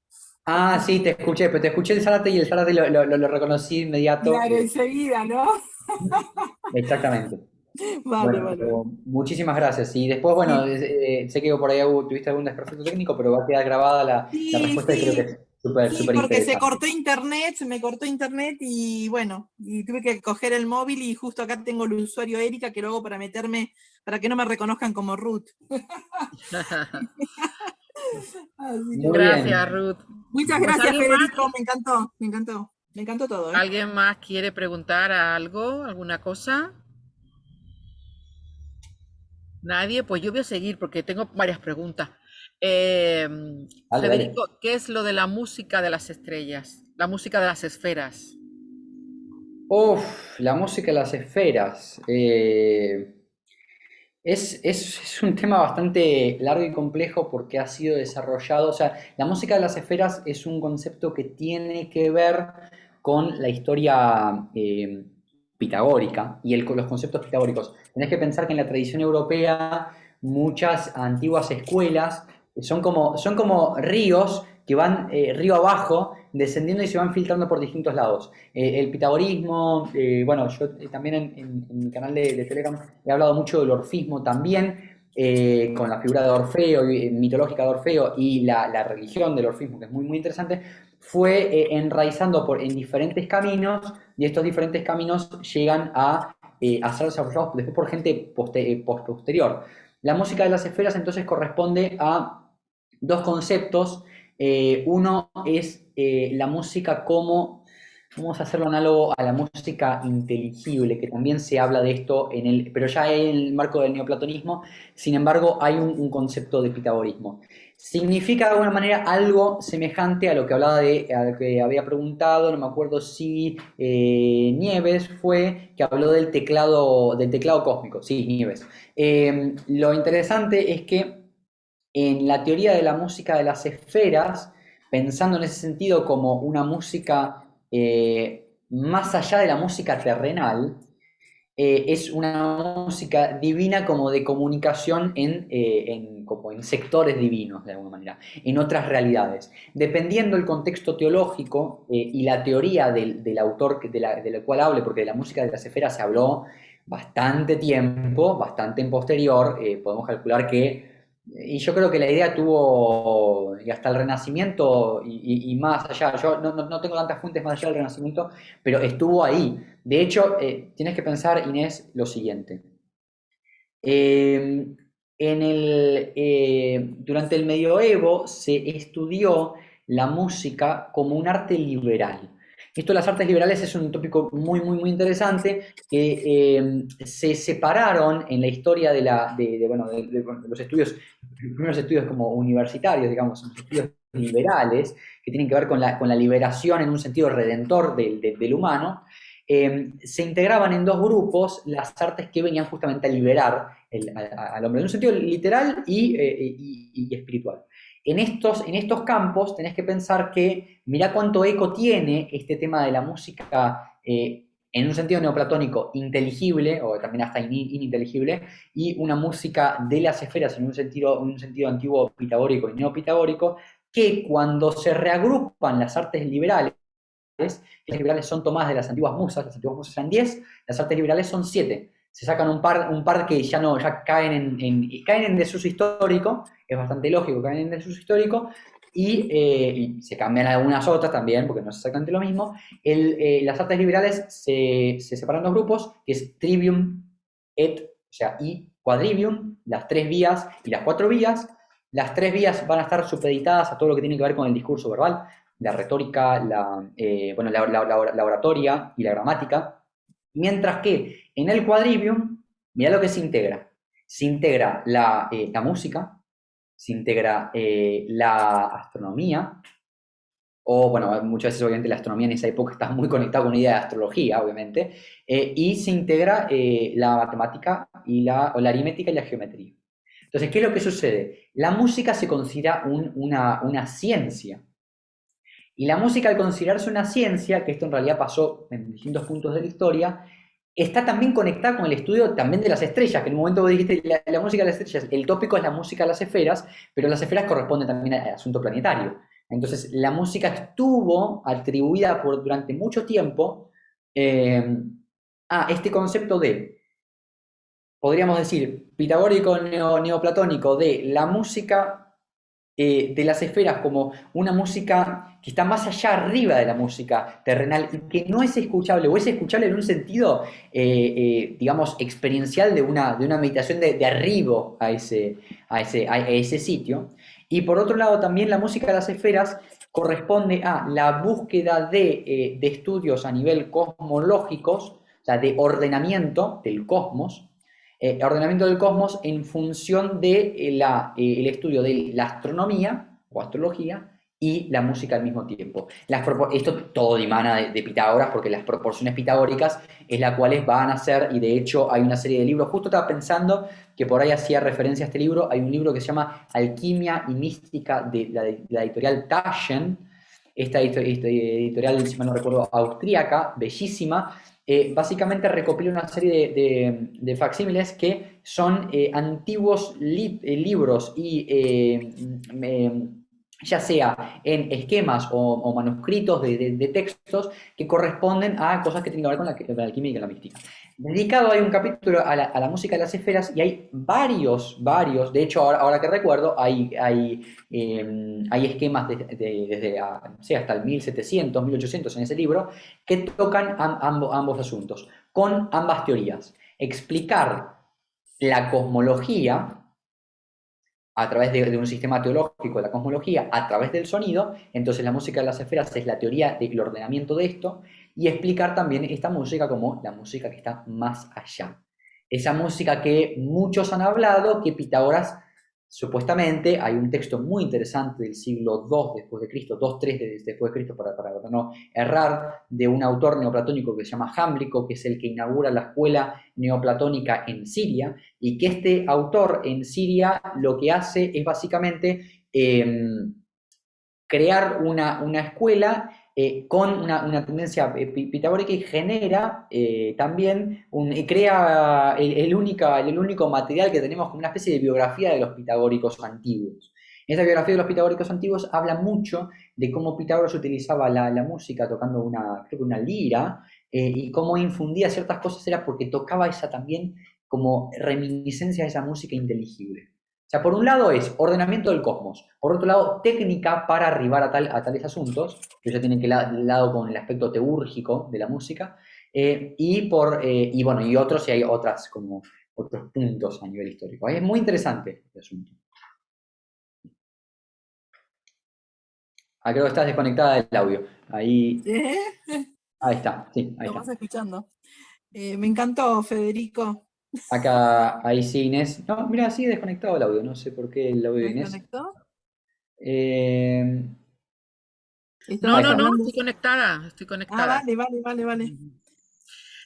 Ah, sí, te escuché, pero te escuché el Zárate y el Zárate lo reconocí inmediato. Claro, enseguida, ¿no? Exactamente. Vale, Bueno, vale. muchísimas gracias. Y después, bueno, Sí. sé que por ahí tuviste algún desperfecto técnico, pero va a quedar grabada la Sí, respuesta y creo sí. que Súper, Sí, súper porque se interesante. cortó internet, se me cortó internet y bueno, y tuve que coger el móvil y justo acá tengo el usuario Erika que lo hago para meterme, para que no me reconozcan como Ruth. Así que Muy bueno. Gracias, bien. Ruth. Muchas Pues gracias, Federico, me encantó, me encantó. Me encantó todo, ¿eh? ¿alguien más quiere preguntar algo, alguna cosa? Nadie, pues yo voy a seguir porque tengo varias preguntas. Eh, Dale, dale. Federico, ¿qué es lo de la música de las estrellas? La música de las esferas. Uf, la música de las esferas. Es un tema bastante largo y complejo porque ha sido desarrollado, o sea, la música de las esferas es un concepto que tiene que ver con la historia pitagórica y los conceptos pitagóricos. Tenés que pensar que en la tradición europea muchas antiguas escuelas son como ríos que van río abajo, descendiendo y se van filtrando por distintos lados. El pitagorismo, bueno, yo también en mi canal de Telegram he hablado mucho del orfismo también, con la figura de Orfeo, mitológica de Orfeo y la religión del orfismo, que es muy, muy interesante, fue enraizando en diferentes caminos y estos diferentes caminos llegan a ser desarrollados después por gente posterior. La música de las esferas entonces corresponde a dos conceptos. Uno es la música como, vamos a hacerlo análogo a la música inteligible, que también se habla de esto, pero ya en el marco del neoplatonismo. Sin embargo, hay un concepto de pitagorismo. Significa de alguna manera algo semejante a lo que a lo que había preguntado, no me acuerdo si Nieves fue, que habló del teclado cósmico. Sí, Nieves. Lo interesante es que en la teoría de la música de las esferas, pensando en ese sentido como una música más allá de la música terrenal, es una música divina como de comunicación como en sectores divinos, de alguna manera, en otras realidades. Dependiendo del contexto teológico y la teoría del autor de la cual hable, porque de la música de las esferas se habló bastante tiempo, bastante en posterior, podemos calcular que y yo creo que la idea tuvo, y hasta el Renacimiento y más allá, yo no tengo tantas fuentes más allá del Renacimiento, pero estuvo ahí. De hecho, tienes que pensar, Inés, lo siguiente. Eh, durante el medioevo se estudió la música como un arte liberal. Esto de las artes liberales es un tópico muy, muy, muy interesante que se separaron en la historia de los estudios, los primeros estudios como universitarios, digamos, los estudios liberales, que tienen que ver con la liberación en un sentido redentor del humano, se integraban en dos grupos las artes que venían justamente a liberar al hombre, en un sentido literal y espiritual. En estos campos tenés que pensar que mirá cuánto eco tiene este tema de la música en un sentido neoplatónico inteligible, o también hasta ininteligible, y una música de las esferas en un sentido antiguo pitagórico y neopitagórico, que cuando se reagrupan las artes liberales, las liberales son tomadas de las antiguas musas eran 10, las artes liberales son 7. Se sacan un par que ya caen en desuso histórico, es bastante lógico, caen en desuso histórico, y se cambian algunas otras también, porque no es exactamente lo mismo. Las artes liberales se separan en dos grupos, que es trivium y quadrivium, las 3 vías y las 4 vías. Las 3 vías van a estar supeditadas a todo lo que tiene que ver con el discurso verbal, la retórica, la oratoria y la gramática, mientras que en el quadrivium, mira lo que se integra. Se integra la música, se integra la astronomía, o bueno, muchas veces obviamente la astronomía en esa época está muy conectada con una idea de astrología, obviamente, y se integra la matemática o la aritmética y la geometría. Entonces, ¿qué es lo que sucede? La música se considera una ciencia, y la música, al considerarse una ciencia, que esto en realidad pasó en distintos puntos de la historia, está también conectada con el estudio también de las estrellas, que en un momento vos dijiste la música de las estrellas, el tópico es la música de las esferas, pero las esferas corresponden también al asunto planetario. Entonces, la música estuvo atribuida durante mucho tiempo eh, a este concepto de, podríamos decir, pitagórico neoplatónico de la música de las esferas como una música que está más allá arriba de la música terrenal y que no es escuchable, o es escuchable en un sentido, digamos, experiencial de una meditación de arribo a ese sitio. Y por otro lado, también la música de las esferas corresponde a la búsqueda de estudios a nivel cosmológicos, o sea, de ordenamiento del cosmos, ordenamiento del cosmos en función de el estudio de la astronomía o astrología y la música al mismo tiempo. Esto todo dimana de Pitágoras, porque las proporciones pitagóricas es las cuales van a ser, y de hecho hay una serie de libros, justo estaba pensando que por ahí hacía referencia a este libro, hay un libro que se llama Alquimia y Mística de la editorial Taschen, esta editorial, si mal no recuerdo, austríaca, bellísima. Básicamente recopila una serie de facsímiles que son antiguos libros y ya sea en esquemas o manuscritos de textos que corresponden a cosas que tienen que ver con la alquimia y con la mística. Dedicado hay un capítulo a la música de las esferas y hay varios, de hecho ahora que recuerdo, hay esquemas desde no sé, hasta el 1700, 1800 en ese libro que tocan ambos asuntos, con ambas teorías. Explicar la cosmología a través de un sistema teológico de la cosmología, a través del sonido, entonces la música de las esferas es la teoría del ordenamiento de esto, y explicar también esta música como la música que está más allá. Esa música que muchos han hablado, que Pitágoras, supuestamente, hay un texto muy interesante del siglo II después de Cristo, 2-3 después de Cristo, para no errar, de un autor neoplatónico que se llama Jámblico, que es el que inaugura la escuela neoplatónica en Siria, y que este autor en Siria lo que hace es básicamente crear una escuela con una tendencia pitagórica y genera también, crea el único material que tenemos como una especie de biografía de los pitagóricos antiguos. Esa biografía de los pitagóricos antiguos habla mucho de cómo Pitágoras utilizaba la música tocando creo que una lira, y cómo infundía ciertas cosas era porque tocaba esa también como reminiscencia de esa música inteligible. O sea, por un lado es ordenamiento del cosmos, por otro lado técnica para arribar a tales asuntos, que ya tienen que lado con el aspecto teúrgico de la música, y bueno, y otros, y hay como otros puntos a nivel histórico. Es muy interesante este asunto. Creo que estás desconectada del audio. Ahí está, sí, ahí Lo vas está. escuchando. Me encantó, Federico. Acá, ahí sí, Inés. No, mira, sigue desconectado el audio. No sé por qué el audio de Inés. ¿Desconectó? No, Ahí Estabas no, está. no, hablando. estoy Ah, conectada. vale.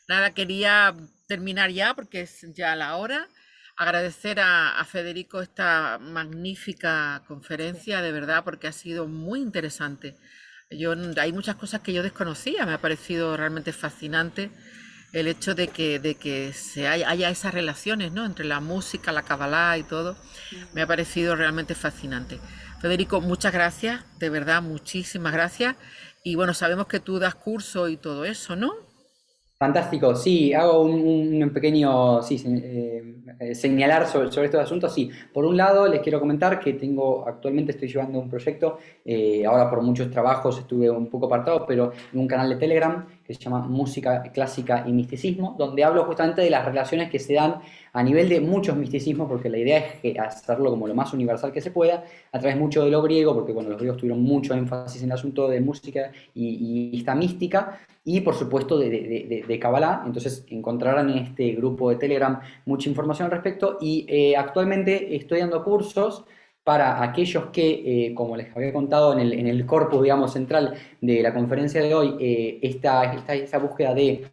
Nada, quería terminar ya porque es ya la hora. Agradecer a Federico esta magnífica conferencia, de verdad, porque ha sido muy interesante. Hay muchas cosas que yo desconocía, me ha parecido realmente fascinante el hecho de que haya esas relaciones, ¿no?, entre la música, la Kabbalah y todo. Me ha parecido realmente fascinante. Federico, muchas gracias, de verdad, muchísimas gracias. Y bueno, sabemos que tú das curso y todo eso, ¿no? Fantástico, sí, hago un pequeño señalar sobre estos asuntos. Sí, por un lado les quiero comentar que actualmente estoy llevando un proyecto, ahora por muchos trabajos estuve un poco apartado, pero en un canal de Telegram que se llama Música Clásica y Misticismo, donde hablo justamente de las relaciones que se dan a nivel de muchos misticismos, porque la idea es hacerlo como lo más universal que se pueda, a través mucho de lo griego, porque bueno, los griegos tuvieron mucho énfasis en el asunto de música y esta mística, y por supuesto de Kabbalah. Entonces encontrarán en este grupo de Telegram mucha información al respecto, y actualmente estoy dando cursos para aquellos que, como les había contado en el corpus, digamos, central de la conferencia de hoy, esta búsqueda de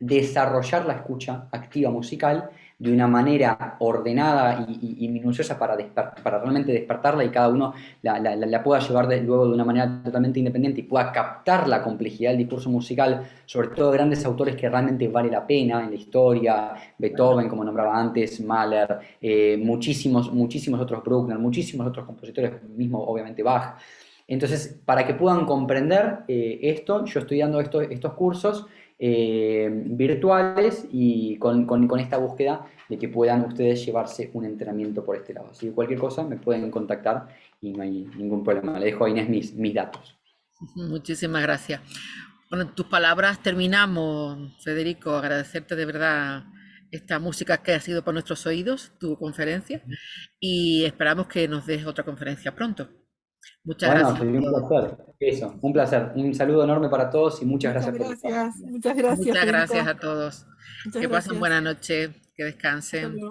desarrollar la escucha activa musical de una manera ordenada y minuciosa para realmente despertarla, y cada uno la pueda llevar luego de una manera totalmente independiente y pueda captar la complejidad del discurso musical, sobre todo de grandes autores que realmente vale la pena en la historia, Beethoven, como nombraba antes, Mahler, muchísimos otros, Bruckner, muchísimos otros compositores, mismo obviamente Bach. Entonces, para que puedan comprender esto, yo estoy dando estos cursos, virtuales y con esta búsqueda de que puedan ustedes llevarse un entrenamiento por este lado. Así que cualquier cosa me pueden contactar y no hay ningún problema. Le dejo a Inés mis datos. Muchísimas gracias. Bueno, en tus palabras terminamos, Federico. Agradecerte de verdad esta música que ha sido para nuestros oídos, tu conferencia, y esperamos que nos des otra conferencia pronto. Muchas Bueno, gracias a sería un todos. placer. Eso, un placer. Un saludo enorme para todos y muchas Muchas gracias por estar. gracias, muchas gracias, Muchas gracias Federico. a todos. Muchas Que pasen gracias. buena noche, que Hasta descansen. luego.